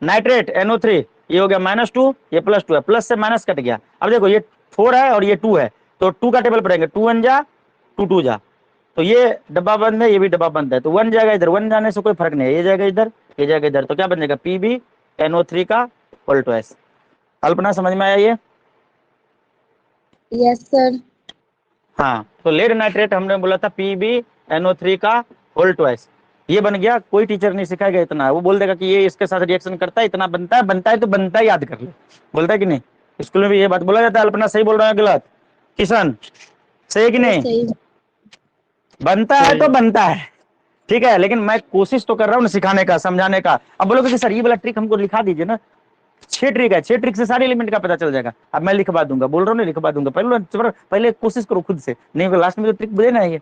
नाइट्रेट NO3 ये हो गया -2, ये +2 है, प्लस से माइनस कट गया। अब देखो ये 4 है और ये 2 है, तो 2 का टेबल पढ़ेंगे, 2 1 जा 2 2 जा, तो ये डब्बा बंद है, ये भी डब्बा बंद है, तो 1 जाएगा इधर, 1 जाने से कोई फर्क नहीं है, ये जाएगा इधर, ये जाएगा इधर, तो क्या बन जाएगा PbNO3 का होल ट्वाइस। कल्पना समझ में आया ये? Yes sir. हाँ, तो लेड नाइट्रेट हमने बोला था PbNO3 का होल ट्वाइस, ये बन गया। कोई टीचर नहीं सिखाएगा इतना, वो बोल देगा कि ये इसके साथ रिएक्शन करता है, इतना बनता है, बनता है तो बनता है, याद कर ले, बोलता है कि नहीं? स्कूल में भी ये बात बोला जाता है। अल्पना सही बोल रहा है गलत? किशन सही है कि नहीं? सही। बनता है तो बनता है, ठीक है, लेकिन मैं कोशिश तो कर रहा हूँ सिखाने का, समझाने का। अब बोलोगे कि सर ये वाला ट्रिक हमको लिखा दीजिए ना, 6 ट्रिक है, 6 ट्रिक से सारे एलिमेंट का पता चल जाएगा। अब मैं लिखवा दूंगा, बोल रहा हूँ ना, लिखवा दूंगा। पहले कोशिश करो खुद से, नहीं तो लास्ट में तो ट्रिक बुझे ना, ये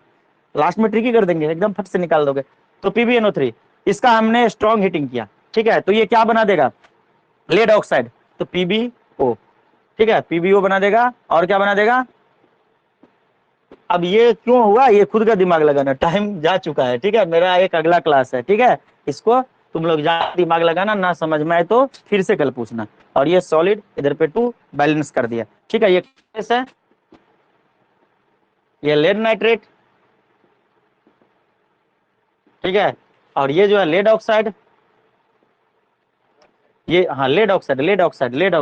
लास्ट में ट्रिक ही कर देंगे, एकदम फट से निकाल दोगे। तो PbNO3 इसका हमने स्ट्रॉन्ग हीटिंग किया, ठीक है, तो ये क्या बना देगा? लेड ऑक्साइड, तो PbO, ठीक है, PbO बना देगा। और क्या बना देगा? अब ये क्यों हुआ, ये खुद का दिमाग लगाना, टाइम जा चुका है, ठीक है, मेरा एक अगला क्लास है, ठीक है, इसको तुम लोग ज्यादा दिमाग लगाना, ना समझ में आए तो फिर से कल पूछना। और ये सॉलिड इधर पे 2 बैलेंस कर दिया, ठीक है। ये कैसे है? ये लेड नाइट्रेट, ठीक है, और ये जो है लेड ऑक्साइड, ये हाँ लेड ऑक्साइड,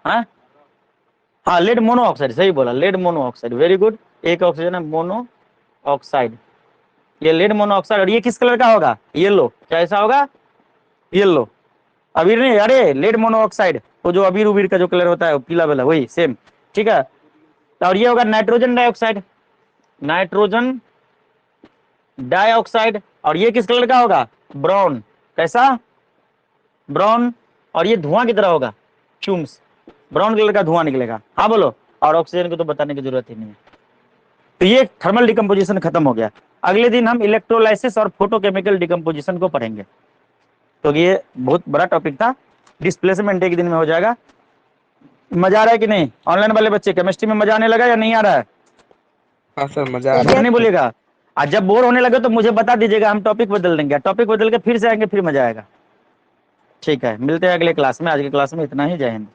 हाँ हाँ लेड मोनो ऑक्साइड, सही बोला, lead mono oxide, very good. एक ऑक्सीजन है मोनो ऑक्साइड, ये लेड मोनो ऑक्साइड। और ये किस कलर का होगा? येलो। कैसा होगा? येलो। अबीर नहीं, अरे लेड मोनो ऑक्साइड, वो जो अबीर उबीर का जो कलर होता है पीला वाला, वही सेम, ठीक है। और ये होगा नाइट्रोजन डाइऑक्साइड, नाइट्रोजन डाइऑक्साइड, और ये किस कलर का होगा? ब्राउन। कैसा? ब्राउन। और ये धुआं की तरह होगा, फ्यूम्स, ब्राउन कलर का धुआं निकलेगा। हाँ बोलो। और ऑक्सीजन को तो बताने की जरूरत ही नहीं है। तो ये थर्मल डिकम्पोजिशन खत्म हो गया। अगले दिन हम इलेक्ट्रोलाइसिस और फोटोकेमिकल डिकम्पोजिशन को पढ़ेंगे। तो ये बहुत बड़ा टॉपिक था, डिस्प्लेसमेंट एक दिन में हो जाएगा। मजा आ रहा है कि नहीं? ऑनलाइन वाले बच्चे केमिस्ट्री में मजा आने लगा या नहीं आ रहा है? हाँ सर, मजा आ रहा है। नहीं बोलिएगा। आज जब बोर होने लगे तो मुझे बता दीजिएगा, हम टॉपिक बदल देंगे, टॉपिक बदल के फिर से आएंगे, फिर मजा आएगा। ठीक है, मिलते हैं अगले क्लास में। आज की क्लास में इतना ही, जय हिंद।